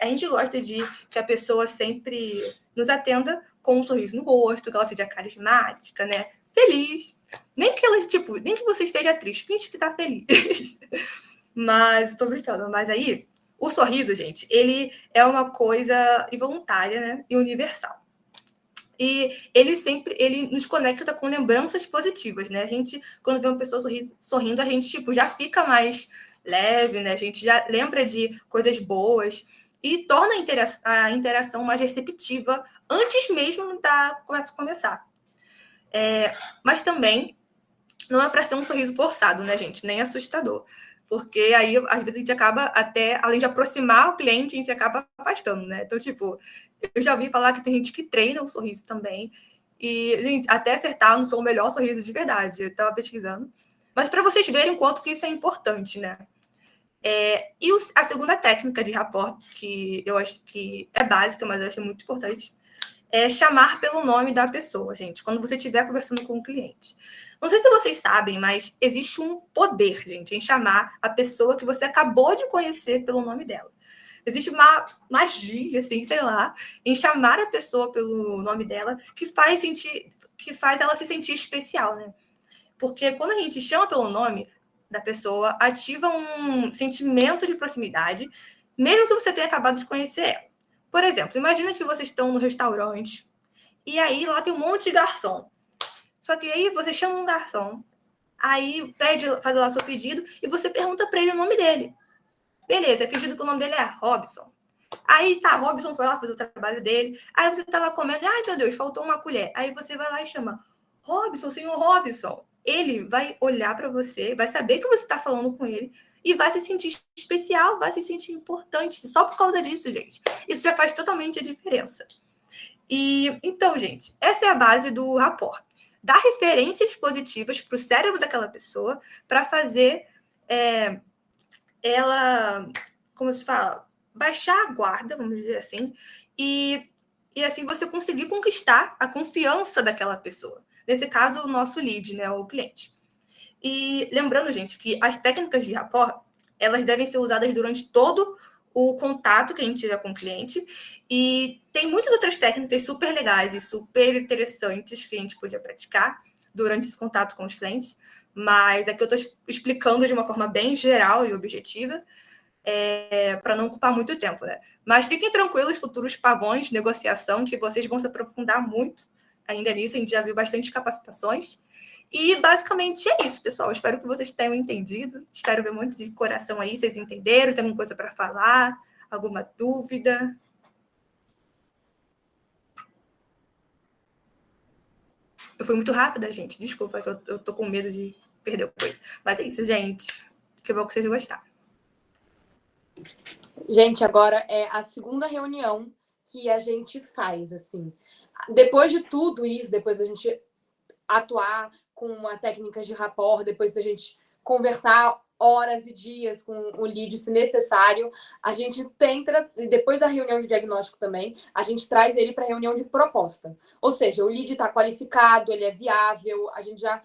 A gente gosta de que a pessoa sempre nos atenda com um sorriso no rosto, que ela seja carismática, né? Feliz. Nem que você esteja triste, finge que tá feliz. Mas, tô brincando. Mas aí, o sorriso, gente, ele é uma coisa involuntária, né? E universal. E ele nos conecta com lembranças positivas, né? A gente, quando vê uma pessoa sorrindo, a gente, tipo, já fica mais leve, né? A gente já lembra de coisas boas e torna a interação mais receptiva antes mesmo da conversa começar. Mas também não é para ser um sorriso forçado, né, gente? Nem assustador. Porque aí, às vezes, a gente acaba até, além de aproximar o cliente, a gente acaba afastando, né? Então, tipo, eu já ouvi falar que tem gente que treina o sorriso também. E, gente, até acertar, eu não sou o melhor sorriso de verdade. Eu estava pesquisando. Mas para vocês verem o quanto que isso é importante, né? E a segunda técnica de rapport, que eu acho que é básica, mas eu acho muito importante, é chamar pelo nome da pessoa, gente, quando você estiver conversando com o cliente. Não sei se vocês sabem, mas existe um poder, gente, em chamar a pessoa que você acabou de conhecer pelo nome dela. Existe uma magia, assim, sei lá, em chamar a pessoa pelo nome dela que faz ela se sentir especial, né? Porque quando a gente chama pelo nome da pessoa, ativa um sentimento de proximidade, mesmo que você tenha acabado de conhecer ela. Por exemplo, imagina que vocês estão no restaurante e aí lá tem um monte de garçom. Só que aí você chama um garçom, aí faz lá o seu pedido e você pergunta para ele o nome dele. Beleza, é pedido que o nome dele é Robson. Aí tá, Robson foi lá fazer o trabalho dele. Aí você tá lá comendo, ai meu Deus, faltou uma colher. Aí você vai lá e chama Robson, senhor Robson. Ele vai olhar para você, vai saber que você tá falando com ele e vai se sentir especial, vai se sentir importante. Só por causa disso, gente. Isso já faz totalmente a diferença. E então, gente, essa é a base do rapport. Dar referências positivas para o cérebro daquela pessoa para fazer ela, como se fala, baixar a guarda, vamos dizer assim, e assim você conseguir conquistar a confiança daquela pessoa. Nesse caso, o nosso lead, né, o cliente. E lembrando, gente, que as técnicas de rapport, elas devem ser usadas durante todo o contato que a gente tiver com o cliente. E tem muitas outras técnicas super legais e super interessantes que a gente podia praticar durante esse contato com os clientes. Mas aqui eu estou explicando de uma forma bem geral e objetiva, para não ocupar muito tempo, né? Mas fiquem tranquilos, futuros pavões, negociação, que vocês vão se aprofundar muito ainda nisso. A gente já viu bastante capacitações. E basicamente é isso, pessoal. Espero que vocês tenham entendido. Espero ver muito de coração aí, vocês entenderam, tem alguma coisa para falar, alguma dúvida? Eu fui muito rápida, gente. Desculpa, que eu tô com medo de perder coisa. Mas é isso, gente. Que bom que vocês gostaram. Gente, agora é a segunda reunião que a gente faz, assim. Depois de tudo isso, depois da gente atuar com a técnica de rapport, depois da gente conversar horas e dias com o lead, se necessário, a gente tenta, depois da reunião de diagnóstico também, a gente traz ele para a reunião de proposta. Ou seja, o lead está qualificado, ele é viável, a gente já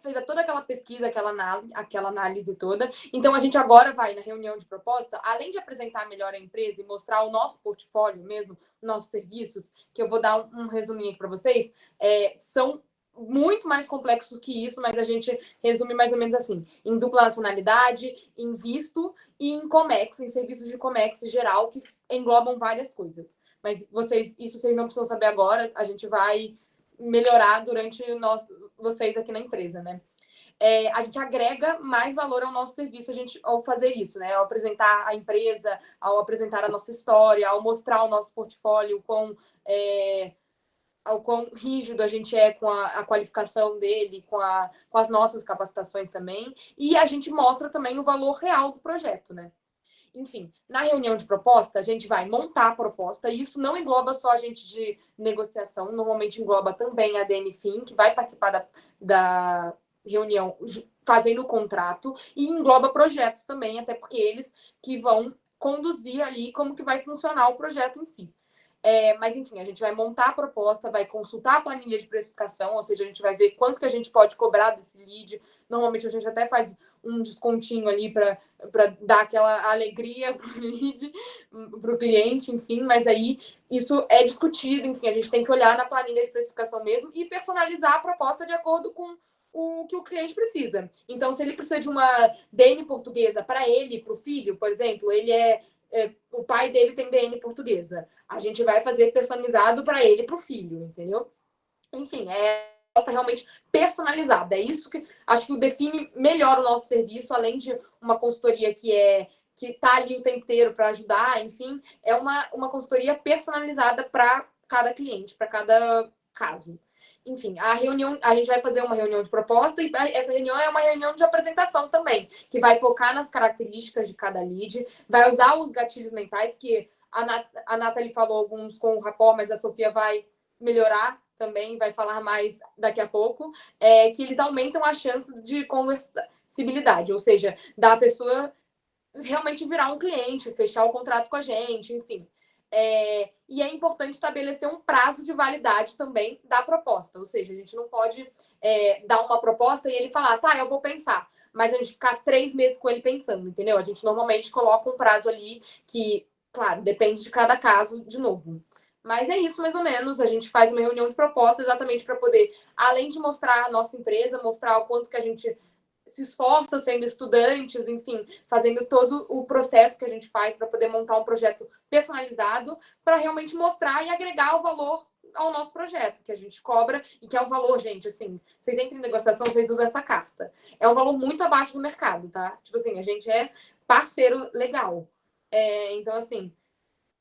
fez toda aquela pesquisa, aquela análise toda. Então, a gente agora vai na reunião de proposta, além de apresentar melhor a empresa e mostrar o nosso portfólio mesmo, nossos serviços, que eu vou dar um resuminho aqui para vocês, são muito mais complexos que isso, mas a gente resume mais ou menos assim: em dupla nacionalidade, em visto e em Comex, em serviços de Comex geral, que englobam várias coisas. Mas isso vocês não precisam saber agora, a gente vai melhorar durante vocês aqui na empresa, né? A gente agrega mais valor ao nosso serviço ao fazer isso, né? Ao apresentar a empresa, ao apresentar a nossa história, ao mostrar o nosso portfólio, ao quão rígido a gente é com a qualificação dele, com as nossas capacitações também. E a gente mostra também o valor real do projeto, né? Enfim, na reunião de proposta, a gente vai montar a proposta, e isso não engloba só a gente de negociação, normalmente engloba também a DNFIN, que vai participar da reunião fazendo o contrato, e engloba projetos também, até porque eles que vão conduzir ali como que vai funcionar o projeto em si. Mas, enfim, a gente vai montar a proposta, vai consultar a planilha de precificação, ou seja, a gente vai ver quanto que a gente pode cobrar desse lead. Normalmente, a gente até faz um descontinho ali para dar aquela alegria para o lead, para o cliente, enfim. Mas aí, isso é discutido, enfim, a gente tem que olhar na planilha de precificação mesmo e personalizar a proposta de acordo com o que o cliente precisa. Então, se ele precisa de uma DN portuguesa para ele, para o filho, por exemplo, o pai dele tem DN portuguesa. A gente vai fazer personalizado para ele e para o filho, entendeu? Enfim, realmente personalizada. É isso que acho que define melhor o nosso serviço, além de uma consultoria que está ali o tempo inteiro para ajudar, enfim, é uma consultoria personalizada para cada cliente, para cada caso. Enfim, a gente vai fazer uma reunião de proposta e essa reunião é uma reunião de apresentação também, que vai focar nas características de cada lead, vai usar os gatilhos mentais, que a Nathalie falou alguns com o rapport, mas a Sofia vai melhorar também, vai falar mais daqui a pouco, que eles aumentam a chance de conversibilidade, ou seja, da pessoa realmente virar um cliente, fechar o contrato com a gente, enfim. E é importante estabelecer um prazo de validade também da proposta. Ou seja, a gente não pode dar uma proposta e ele falar, tá, eu vou pensar. Mas a gente ficar 3 meses com ele pensando, entendeu? A gente normalmente coloca um prazo ali que, claro, depende de cada caso, de novo. Mas é isso, mais ou menos. A gente faz uma reunião de proposta exatamente para poder, além de mostrar a nossa empresa, mostrar o quanto que a gente se esforça sendo estudantes, enfim, fazendo todo o processo que a gente faz para poder montar um projeto personalizado, para realmente mostrar e agregar o valor ao nosso projeto, que a gente cobra, e que é o valor, gente, assim, vocês entram em negociação, vocês usam essa carta. É um valor muito abaixo do mercado, tá? Tipo assim, a gente é parceiro legal. Então, assim,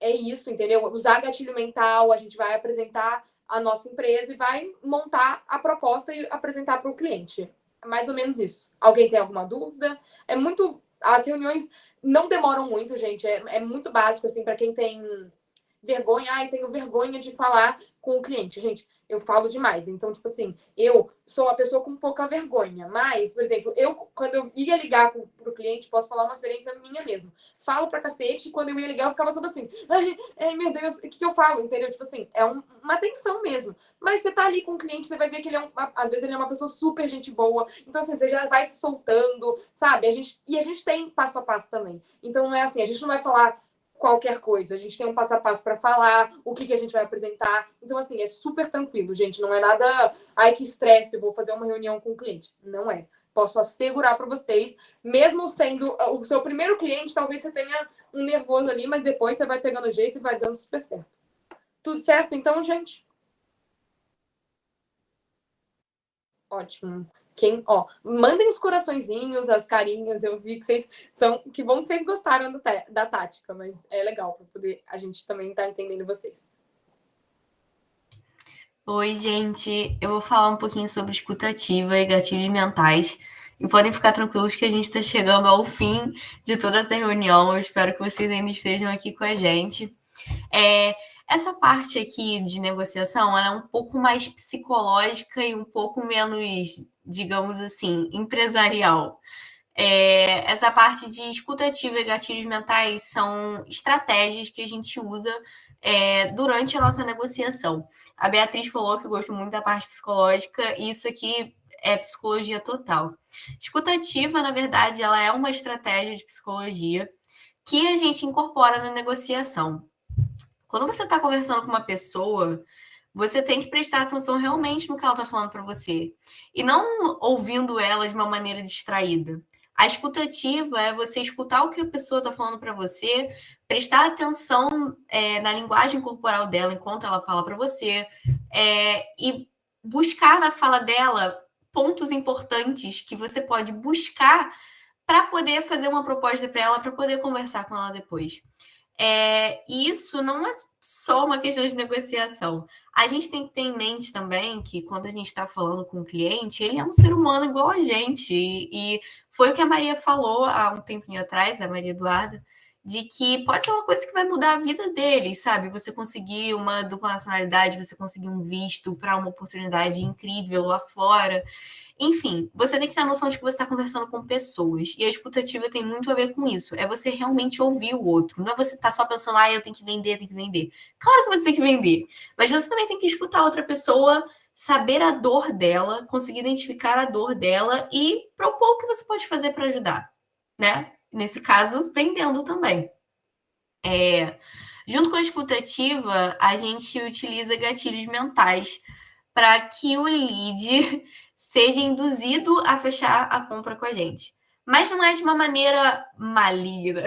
é isso, entendeu? Usar gatilho mental, a gente vai apresentar a nossa empresa e vai montar a proposta e apresentar para o cliente. Mais ou menos isso. Alguém tem alguma dúvida? As reuniões não demoram muito, gente. É muito básico, assim, para quem tem vergonha. Tenho vergonha de falar com o cliente. Gente, eu falo demais. Então, tipo assim, eu sou uma pessoa com pouca vergonha. Mas, por exemplo, quando eu ia ligar pro cliente, posso falar uma experiência minha mesmo. Falo pra cacete, e quando eu ia ligar, eu ficava toda assim, ai, meu Deus, o que eu falo? Entendeu? Tipo assim, é uma tensão mesmo. Mas você tá ali com o cliente, você vai ver que às vezes ele é uma pessoa super gente boa. Então, assim, você já vai se soltando, sabe? A gente tem passo a passo também. Então, não é assim, a gente não vai falar qualquer coisa. A gente tem um passo a passo para falar o que a gente vai apresentar. Então, assim, é super tranquilo, gente. Não é nada, ai, que estresse, eu vou fazer uma reunião com o cliente. Não é. Posso assegurar para vocês, mesmo sendo o seu primeiro cliente, talvez você tenha um nervoso ali, mas depois você vai pegando jeito e vai dando super certo. Tudo certo, então, gente? Ótimo. Mandem os coraçõezinhos, as carinhas. Eu vi que vocês estão. Que bom que vocês gostaram da tática, mas é legal para poder a gente também estar entendendo vocês. Oi, gente. Eu vou falar um pouquinho sobre escuta ativa e gatilhos mentais. E podem ficar tranquilos que a gente está chegando ao fim de toda essa reunião. Eu espero que vocês ainda estejam aqui com a gente. Essa parte aqui de negociação, ela é um pouco mais psicológica e um pouco menos, digamos assim, empresarial. Essa parte de escuta ativa e gatilhos mentais são estratégias que a gente usa durante a nossa negociação. A Beatriz falou que eu gosto muito da parte psicológica, e isso aqui é psicologia total. Escuta ativa, na verdade, ela é uma estratégia de psicologia que a gente incorpora na negociação. Quando você está conversando com uma pessoa, você tem que prestar atenção realmente no que ela está falando para você, e não ouvindo ela de uma maneira distraída. A escuta ativa é você escutar o que a pessoa está falando para você, prestar atenção na linguagem corporal dela enquanto ela fala para você, e buscar na fala dela pontos importantes que você pode buscar para poder fazer uma proposta para ela, para poder conversar com ela depois. E isso não é só uma questão de negociação. A gente tem que ter em mente também que quando a gente está falando com o cliente, ele é um ser humano igual a gente. E foi o que a Maria falou há um tempinho atrás, a Maria Eduarda, de que pode ser uma coisa que vai mudar a vida dele, sabe? Você conseguir uma dupla nacionalidade, você conseguir um visto para uma oportunidade incrível lá fora. Enfim, você tem que ter a noção de que você está conversando com pessoas. E a escutativa tem muito a ver com isso. É você realmente ouvir o outro. Não é você estar só pensando, eu tenho que vender, tenho que vender. Claro que você tem que vender. Mas você também tem que escutar a outra pessoa, saber a dor dela, conseguir identificar a dor dela e propor o que você pode fazer para ajudar, né? Nesse caso, vendendo também. Junto com a escutativa, a gente utiliza gatilhos mentais para que o lead seja induzido a fechar a compra com a gente. Mas não é de uma maneira maligna,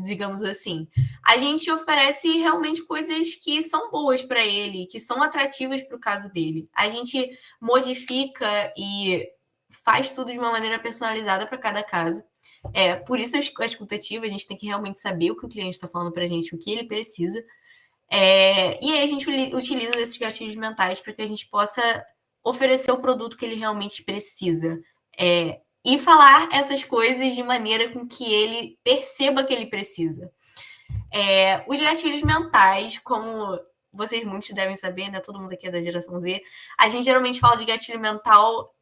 digamos assim. A gente oferece realmente coisas que são boas para ele, que são atrativas para o caso dele. A gente modifica e faz tudo de uma maneira personalizada para cada caso. Por isso a escutativa, a gente tem que realmente saber o que o cliente está falando para a gente, o que ele precisa. E aí a gente utiliza esses gatilhos mentais para que a gente possa oferecer o produto que ele realmente precisa. E falar essas coisas de maneira com que ele perceba que ele precisa. Os gatilhos mentais, como vocês muitos devem saber, né? Todo mundo aqui é da geração Z. A gente geralmente fala de gatilho mental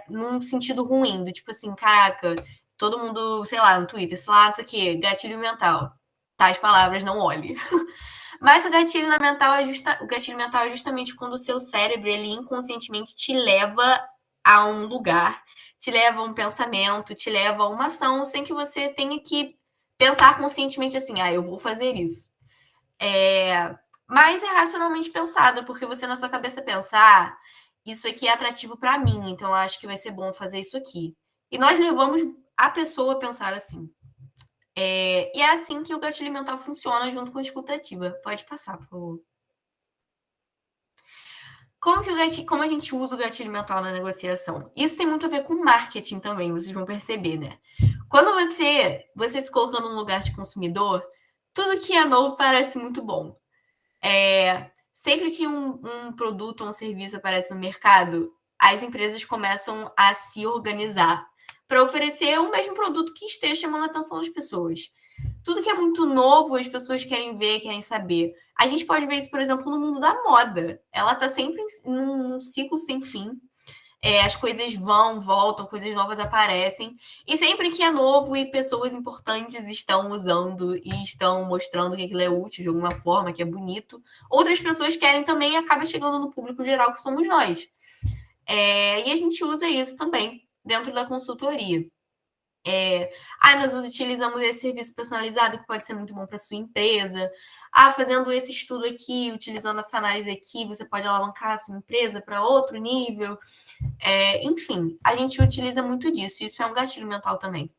num sentido ruim, do tipo assim, caraca, todo mundo, sei lá, no Twitter, sei lá, não sei o quê, gatilho mental. Tais palavras, não olhe. Mas o gatilho mental é justamente quando o seu cérebro, ele inconscientemente te leva a um lugar, te leva a um pensamento, te leva a uma ação, sem que você tenha que pensar conscientemente assim, eu vou fazer isso. Mas é racionalmente pensado, porque você na sua cabeça pensa, isso aqui é atrativo para mim, então eu acho que vai ser bom fazer isso aqui. E nós levamos a pessoa a pensar assim. E é assim que o gatilho mental funciona junto com a escutativa. Pode passar, por favor. Como a gente usa o gatilho mental na negociação? Isso tem muito a ver com marketing também, vocês vão perceber, né? Quando você se coloca num lugar de consumidor, tudo que é novo parece muito bom. Sempre que um produto ou um serviço aparece no mercado, as empresas começam a se organizar para oferecer o mesmo produto que esteja chamando a atenção das pessoas. Tudo que é muito novo, as pessoas querem ver, querem saber. A gente pode ver isso, por exemplo, no mundo da moda. Ela está sempre num ciclo sem fim. As coisas vão, voltam, coisas novas aparecem. E sempre que é novo e pessoas importantes estão usando e estão mostrando que aquilo é útil de alguma forma, que é bonito, outras pessoas querem também e acaba chegando no público geral, que somos nós. E a gente usa isso também dentro da consultoria. Nós utilizamos esse serviço personalizado que pode ser muito bom para sua empresa. Fazendo esse estudo aqui, utilizando essa análise aqui, você pode alavancar a sua empresa para outro nível. Enfim, a gente utiliza muito disso. Isso é um gatilho mental também.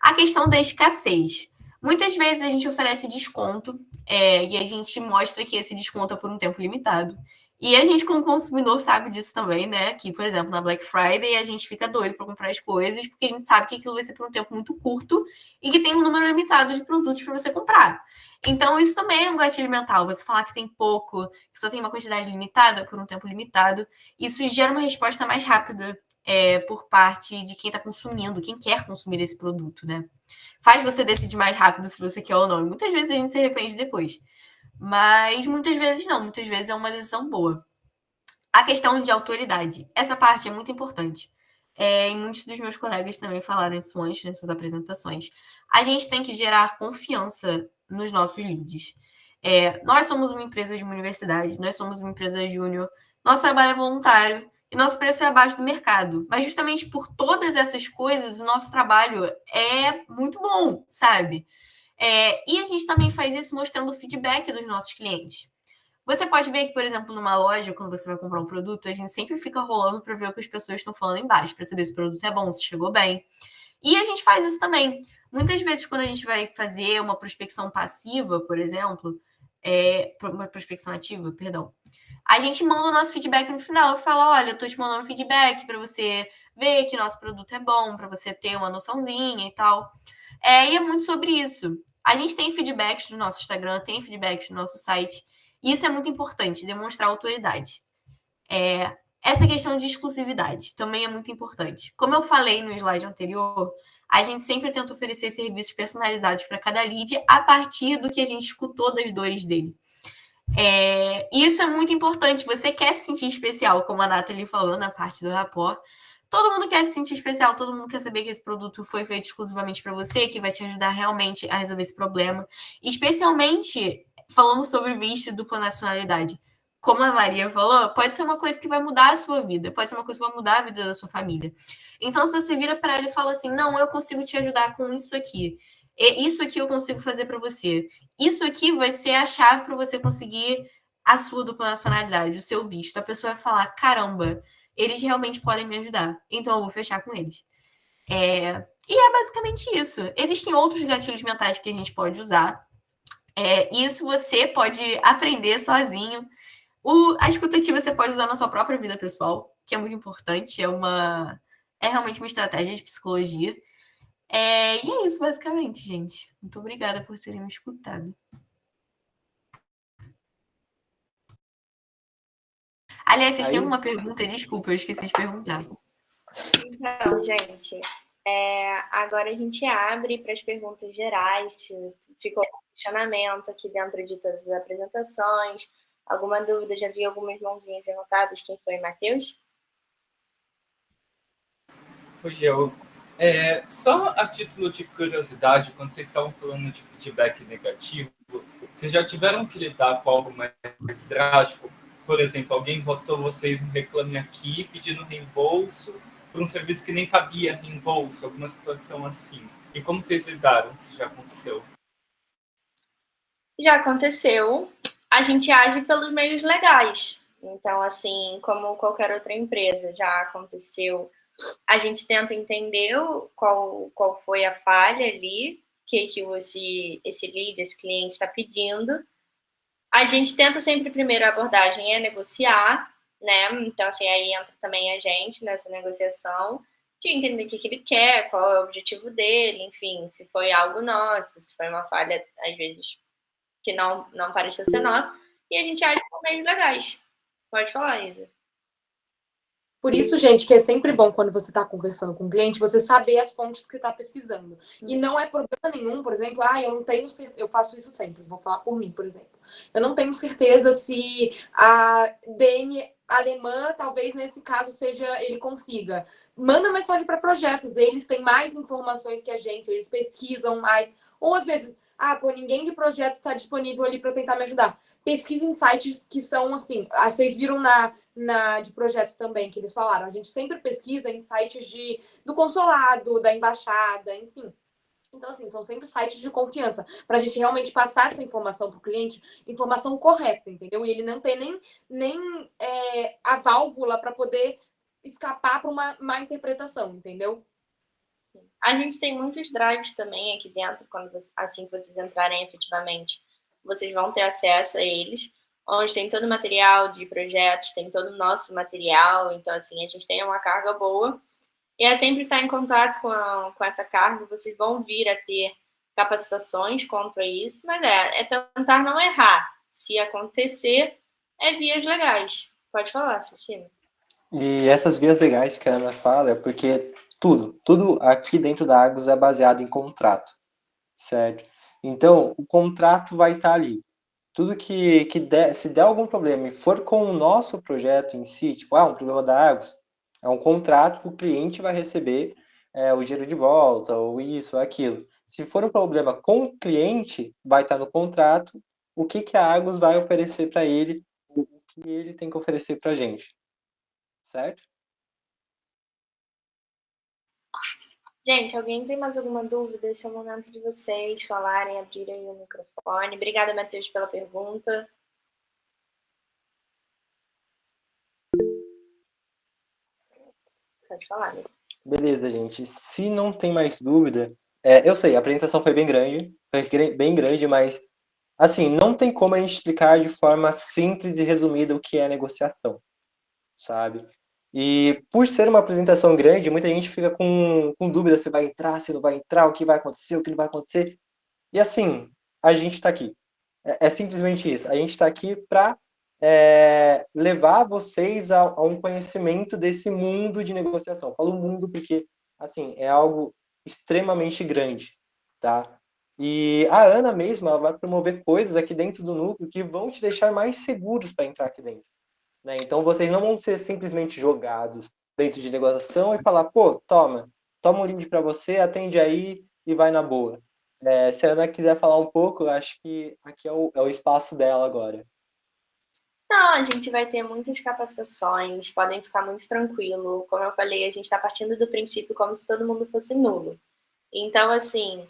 A questão da escassez. Muitas vezes a gente oferece desconto e a gente mostra que esse desconto é por um tempo limitado. E a gente, como consumidor, sabe disso também, né? Que, por exemplo, na Black Friday, a gente fica doido para comprar as coisas, porque a gente sabe que aquilo vai ser por um tempo muito curto e que tem um número limitado de produtos para você comprar. Então, isso também é um gatilho mental. Você falar que tem pouco, que só tem uma quantidade limitada por um tempo limitado, isso gera uma resposta mais rápida por parte de quem está consumindo, quem quer consumir esse produto, né? Faz você decidir mais rápido se você quer ou não. E muitas vezes a gente se arrepende depois. Mas muitas vezes não, muitas vezes é uma decisão boa. A questão de autoridade. Essa parte é muito importante. E muitos dos meus colegas também falaram isso antes nessas apresentações. A gente tem que gerar confiança nos nossos leads. Nós somos uma empresa de uma universidade, nós somos uma empresa júnior, nosso trabalho é voluntário e nosso preço é abaixo do mercado. Mas justamente por todas essas coisas, o nosso trabalho é muito bom, sabe? E a gente também faz isso mostrando o feedback dos nossos clientes. Você pode ver que, por exemplo, numa loja, quando você vai comprar um produto, a gente sempre fica rolando para ver o que as pessoas estão falando embaixo, para saber se o produto é bom, se chegou bem. E a gente faz isso também. Muitas vezes, quando a gente vai fazer uma prospecção passiva, por exemplo, uma prospecção ativa, perdão, a gente manda o nosso feedback no final. Eu falo, olha, eu tô te mandando feedback para você ver que nosso produto é bom, para você ter uma noçãozinha e tal. E é muito sobre isso. A gente tem feedbacks do nosso Instagram, tem feedbacks do nosso site. E isso é muito importante, demonstrar autoridade. Essa questão de exclusividade também é muito importante. Como eu falei no slide anterior, a gente sempre tenta oferecer serviços personalizados para cada lead a partir do que a gente escutou das dores dele. Isso é muito importante. Você quer se sentir especial, como a Nathalie falou na parte do rapport. Todo mundo quer se sentir especial, todo mundo quer saber que esse produto foi feito exclusivamente para você, que vai te ajudar realmente a resolver esse problema. Especialmente falando sobre visto e dupla nacionalidade. Como a Maria falou, pode ser uma coisa que vai mudar a sua vida, pode ser uma coisa que vai mudar a vida da sua família. Então, se você vira para ela e fala assim, não, eu consigo te ajudar com isso aqui eu consigo fazer para você, isso aqui vai ser a chave para você conseguir a sua dupla nacionalidade, o seu visto. A pessoa vai falar, caramba, eles realmente podem me ajudar, então eu vou fechar com eles. E é basicamente isso. Existem outros gatilhos mentais que a gente pode usar. Isso você pode aprender sozinho. A escutativa você pode usar na sua própria vida pessoal, que é muito importante. É realmente uma estratégia de psicologia. E é isso, basicamente, gente. Muito obrigada por terem me escutado. Aliás, vocês têm alguma pergunta? Desculpa, eu esqueci de perguntar. Então, gente, agora a gente abre para as perguntas gerais. Se ficou algum questionamento aqui dentro de todas as apresentações, alguma dúvida? Já vi algumas mãozinhas levantadas. Quem foi, Matheus? Fui eu. Só a título de curiosidade, quando vocês estavam falando de feedback negativo, vocês já tiveram que lidar com algo mais drástico? Por exemplo, alguém botou vocês no Reclame Aqui pedindo reembolso por um serviço que nem cabia reembolso, alguma situação assim. E como vocês lidaram, se já aconteceu? Já aconteceu. A gente age pelos meios legais. Então, assim, como qualquer outra empresa, já aconteceu. A gente tenta entender qual foi a falha ali, que esse lead, esse cliente está pedindo. A gente tenta sempre, primeiro, a abordagem é negociar, né? Então, assim, aí entra também a gente nessa negociação, de entender o que ele quer, qual é o objetivo dele, enfim, se foi algo nosso, se foi uma falha, às vezes, que não pareceu ser nossa, e a gente age por meios legais. Pode falar, Isa. Por isso, gente, que é sempre bom quando você está conversando com o cliente, você saber as fontes que está pesquisando. E não é problema nenhum, por exemplo, eu não tenho certeza, eu faço isso sempre, vou falar por mim, por exemplo. Eu não tenho certeza se a DN alemã, talvez nesse caso ele consiga. Manda mensagem para projetos, eles têm mais informações que a gente, eles pesquisam mais. Ou às vezes, ninguém de projetos está disponível ali para tentar me ajudar. Pesquisa em sites que são assim, vocês viram de projetos também que eles falaram, a gente sempre pesquisa em sites do consulado, da embaixada, enfim. Então, assim, são sempre sites de confiança, para a gente realmente passar essa informação para o cliente, informação correta, entendeu? E ele não tem nem a válvula para poder escapar para uma má interpretação, entendeu? A gente tem muitos drives também aqui dentro, assim que vocês entrarem efetivamente. Vocês vão ter acesso a eles, onde tem todo o material de projetos, tem todo o nosso material, então, assim, a gente tem uma carga boa, e é sempre estar em contato com essa carga, vocês vão vir a ter capacitações contra isso, mas é tentar não errar. Se acontecer, é vias legais. Pode falar, Cristina. E essas vias legais que a Ana fala é porque tudo aqui dentro da Argos é baseado em contrato, certo? Então, o contrato vai estar ali. tudo se der algum problema e for com o nosso projeto em si, tipo, um problema da Argos, é um contrato que o cliente vai receber o dinheiro de volta, ou isso, ou aquilo. Se for um problema com o cliente, vai estar no contrato o que a Argos vai oferecer para ele, o que ele tem que oferecer para a gente. Certo? Gente, alguém tem mais alguma dúvida? Esse é o momento de vocês falarem, abrirem o microfone. Obrigada, Matheus, pela pergunta. Pode falar, né? Beleza, gente. Se não tem mais dúvida, eu sei, a apresentação foi bem grande, mas, assim, não tem como a gente explicar de forma simples e resumida o que é negociação, sabe? E por ser uma apresentação grande, muita gente fica com dúvida se vai entrar, se não vai entrar, o que vai acontecer, o que não vai acontecer. E assim, a gente está aqui. É simplesmente isso. A gente está aqui para levar vocês a um conhecimento desse mundo de negociação. Eu falo mundo porque, assim, é algo extremamente grande, tá? E a Ana mesmo, ela vai promover coisas aqui dentro do núcleo que vão te deixar mais seguros para entrar aqui dentro. Né? Então, vocês não vão ser simplesmente jogados dentro de negociação e falar, pô, toma um link para você, atende aí e vai na boa. Se a Ana quiser falar um pouco, eu acho que aqui é o espaço dela agora. Não, a gente vai ter muitas capacitações, podem ficar muito tranquilo. Como eu falei, a gente está partindo do princípio como se todo mundo fosse nulo. Então, assim,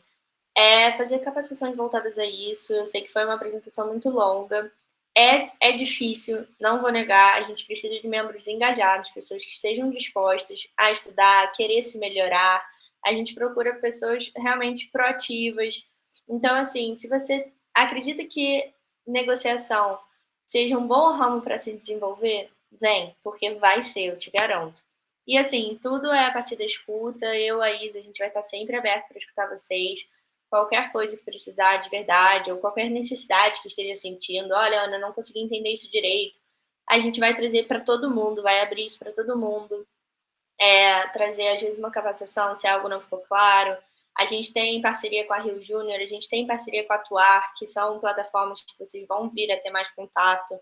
fazer capacitações voltadas a isso. Eu sei que foi uma apresentação muito longa. É difícil, não vou negar, a gente precisa de membros engajados, pessoas que estejam dispostas a estudar, a querer se melhorar. A gente procura pessoas realmente proativas. Então, assim, se você acredita que negociação seja um bom ramo para se desenvolver, vem, porque vai ser, eu te garanto. E, assim, tudo é a partir da escuta. Eu, a Isa, a gente vai estar sempre aberto para escutar vocês. Qualquer coisa que precisar de verdade, ou qualquer necessidade que esteja sentindo, olha, Ana, não consegui entender isso direito, a gente vai trazer para todo mundo, vai abrir isso para todo mundo, trazer às vezes uma capacitação se algo não ficou claro. A gente tem parceria com a Rio Júnior, a gente tem parceria com a Atuar, que são plataformas que vocês vão vir a ter mais contato.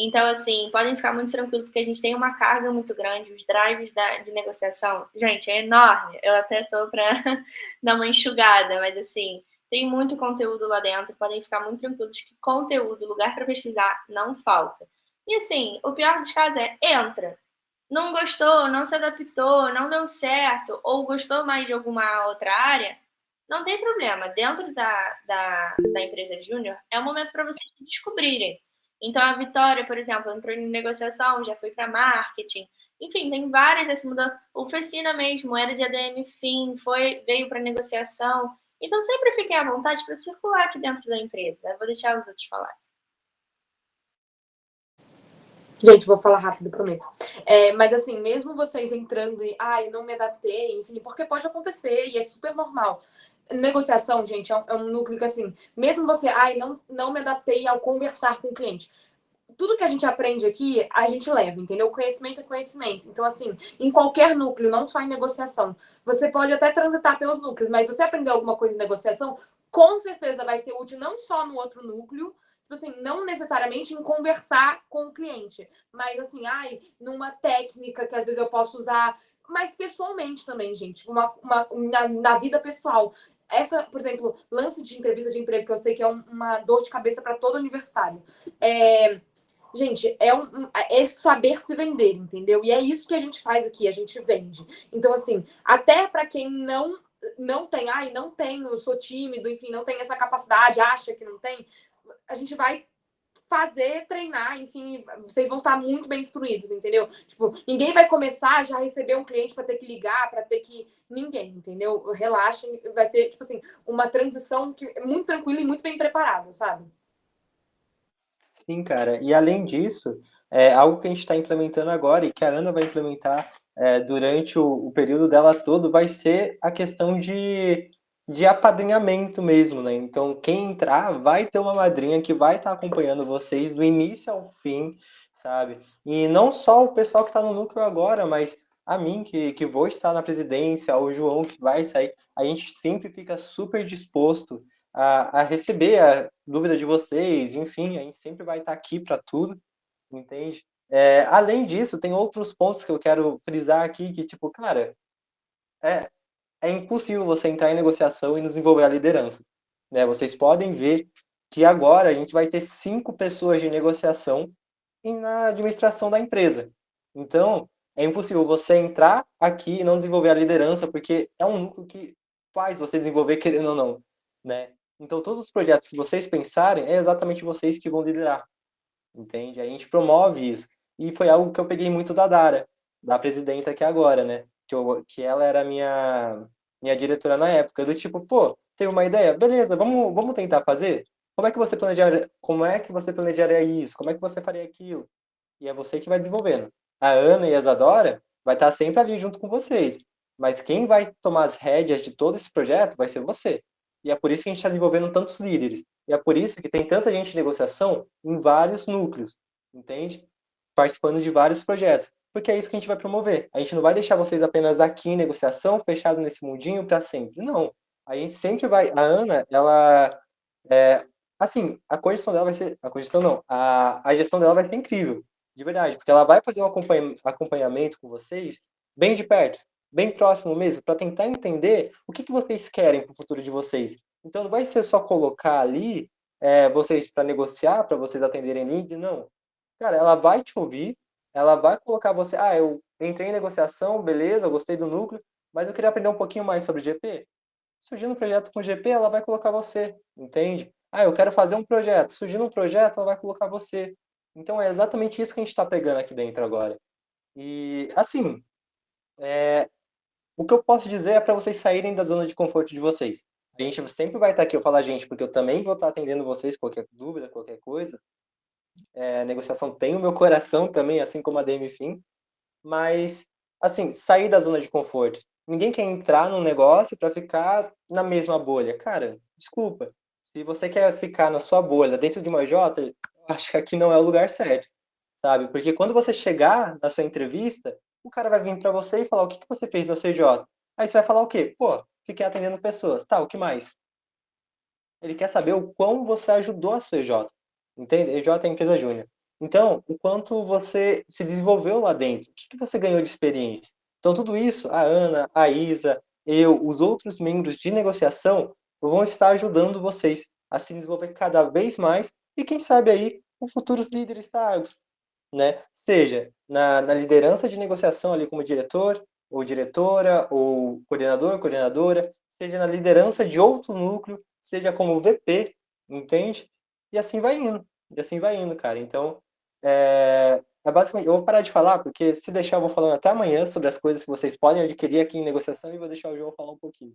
Então, assim, podem ficar muito tranquilos, porque a gente tem uma carga muito grande, os drives de negociação, gente, é enorme. Eu até tô para dar uma enxugada, mas, assim, tem muito conteúdo lá dentro, podem ficar muito tranquilos que conteúdo, lugar para pesquisar, não falta. E, assim, o pior dos casos entra. Não gostou, não se adaptou, não deu certo, ou gostou mais de alguma outra área, não tem problema. Dentro da empresa júnior, é o momento para vocês descobrirem. Então, a Vitória, por exemplo, entrou em negociação, já foi para marketing. Enfim, tem várias dessas mudanças. O Fecina mesmo era de ADM Fim, veio para negociação. Então, sempre fiquem à vontade para circular aqui dentro da empresa. Eu vou deixar os outros falar. Gente, vou falar rápido, prometo. Mas assim, mesmo vocês entrando e não me adaptei, enfim, porque pode acontecer e é super normal. Negociação, gente, é um núcleo que, assim, mesmo você, não me adaptei ao conversar com o cliente. Tudo que a gente aprende aqui, a gente leva, entendeu? Conhecimento é conhecimento. Então, assim, em qualquer núcleo, não só em negociação, você pode até transitar pelos núcleos, mas você aprender alguma coisa em negociação, com certeza vai ser útil não só no outro núcleo, tipo assim, não necessariamente em conversar com o cliente, mas assim, numa técnica que às vezes eu posso usar, mas pessoalmente também, gente, na vida pessoal. Essa, por exemplo, lance de entrevista de emprego, que eu sei que é uma dor de cabeça para todo universitário. Gente, é saber se vender, entendeu? E é isso que a gente faz aqui, a gente vende. Então, assim, até para quem não tem, não tenho, eu sou tímido, enfim, não tem essa capacidade, acha que não tem, a gente vai treinar, enfim, vocês vão estar muito bem instruídos, entendeu? Tipo, ninguém vai começar a já receber um cliente para ter que ligar, para ter que... Ninguém, entendeu? Relaxem, vai ser, tipo assim, uma transição muito tranquila e muito bem preparada, sabe? Sim, cara. E além disso, algo que a gente está implementando agora e que a Ana vai implementar durante o período dela todo vai ser a questão de apadrinhamento mesmo, né? Então, quem entrar vai ter uma madrinha que vai estar acompanhando vocês do início ao fim, sabe? E não só o pessoal que está no núcleo agora, mas a mim, que vou estar na presidência, o João, que vai sair. A gente sempre fica super disposto a receber a dúvida de vocês, enfim, a gente sempre vai estar aqui para tudo, entende? Além disso, tem outros pontos que eu quero frisar aqui, que, tipo, cara, é impossível você entrar em negociação e desenvolver a liderança, né? Vocês podem ver que agora a gente vai ter 5 pessoas de negociação na administração da empresa. Então, é impossível você entrar aqui e não desenvolver a liderança, porque é um núcleo que faz você desenvolver querendo ou não, né? Então, todos os projetos que vocês pensarem, é exatamente vocês que vão liderar, entende? A gente promove isso. E foi algo que eu peguei muito da Dara, da presidenta aqui agora, né? Que ela era minha diretora na época, do tipo, pô, teve uma ideia? Beleza, vamos tentar fazer? Como é que você planejaria isso? Como é que você faria aquilo? E é você que vai desenvolvendo. A Ana e a Isadora vai estar sempre ali junto com vocês. Mas quem vai tomar as rédeas de todo esse projeto vai ser você. E é por isso que a gente está desenvolvendo tantos líderes. E é por isso que tem tanta gente de negociação em vários núcleos, entende? Participando de vários projetos. Porque é isso que a gente vai promover. A gente não vai deixar vocês apenas aqui em negociação, fechado nesse mundinho para sempre. Não. A gente sempre vai... A Ana, ela... assim, a gestão dela vai ser... A gestão não. A gestão dela vai ser incrível. De verdade. Porque ela vai fazer um acompanhamento com vocês bem de perto, bem próximo mesmo, para tentar entender o que vocês querem para o futuro de vocês. Então, não vai ser só colocar ali vocês para negociar, para vocês atenderem lead, não. Cara, ela vai te ouvir, ela vai colocar você... eu entrei em negociação, beleza, eu gostei do núcleo, mas eu queria aprender um pouquinho mais sobre GP. Surgindo um projeto com GP, ela vai colocar você, entende? Eu quero fazer um projeto. Surgindo um projeto, ela vai colocar você. Então, é exatamente isso que a gente está pegando aqui dentro agora. E, assim, o que eu posso dizer é para vocês saírem da zona de conforto de vocês. A gente sempre vai estar aqui, eu falo a gente, porque eu também vou estar atendendo vocês, qualquer dúvida, qualquer coisa. A negociação tem o meu coração também, assim como a DMFIM. Mas, assim, sair da zona de conforto. Ninguém quer entrar num negócio para ficar na mesma bolha. Cara, desculpa. Se você quer ficar na sua bolha, dentro de uma J, eu acho que aqui não é o lugar certo, sabe? Porque quando você chegar na sua entrevista, o cara vai vir para você e falar o que você fez na CJ. Aí você vai falar o quê? Pô, fiquei atendendo pessoas. Tá, o que mais? Ele quer saber o quão você ajudou a sua EJ. Entende? EJ é a empresa júnior. Então, o quanto você se desenvolveu lá dentro. O que você ganhou de experiência? Então, tudo isso, a Ana, a Isa, eu, os outros membros de negociação vão estar ajudando vocês a se desenvolver cada vez mais e, quem sabe aí, os futuros líderes da Argos, né? Seja na liderança de negociação ali como diretor, ou diretora, ou coordenador, coordenadora, seja na liderança de outro núcleo, seja como VP, entende? E assim vai indo, cara. Então, basicamente, eu vou parar de falar, porque se deixar eu vou falando até amanhã sobre as coisas que vocês podem adquirir aqui em negociação e vou deixar o João falar um pouquinho.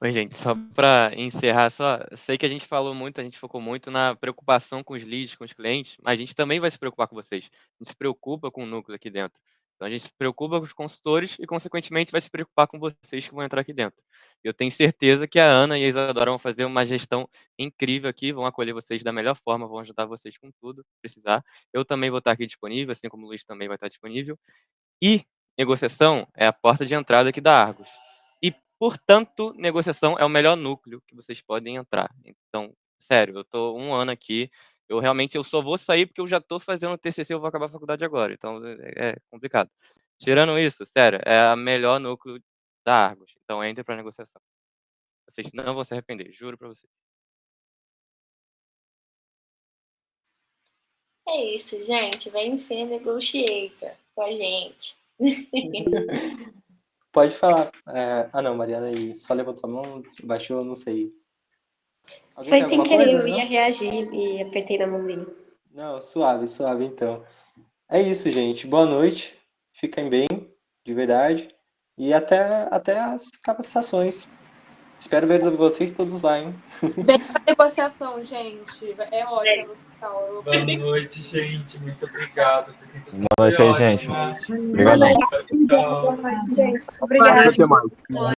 Oi, gente, só para encerrar, sei que a gente falou muito, a gente focou muito na preocupação com os leads, com os clientes, mas a gente também vai se preocupar com vocês. A gente se preocupa com o núcleo aqui dentro. Então, a gente se preocupa com os consultores e, consequentemente, vai se preocupar com vocês que vão entrar aqui dentro. Eu tenho certeza que a Ana e a Isadora vão fazer uma gestão incrível aqui, vão acolher vocês da melhor forma, vão ajudar vocês com tudo que precisar. Eu também vou estar aqui disponível, assim como o Luiz também vai estar disponível. E negociação é a porta de entrada aqui da Argos. E, portanto, negociação é o melhor núcleo que vocês podem entrar. Então, sério, eu estou 1 ano aqui, eu só vou sair porque eu já estou fazendo o TCC, eu vou acabar a faculdade agora, então é complicado. Tirando isso, sério, é o melhor núcleo da Argos, então entre para negociação. Vocês não vão se arrepender, juro para vocês. É isso, gente, vem ser negotiator com a gente. Pode falar. Não, Mariana aí só levantou a mão, baixou, não sei. Alguém Foi tem sem alguma querer, coisa? eu ia Não? reagir e apertei na mãozinha. Não, suave então. É isso, gente. Boa noite. Fiquem bem, de verdade. E até as capacitações. Espero ver vocês todos lá, hein? Vem pra negociação, gente. É ótimo. Boa noite, gente. Muito obrigado. Boa noite aí, gente. Obrigado. Boa noite, gente. Obrigada. Até mais.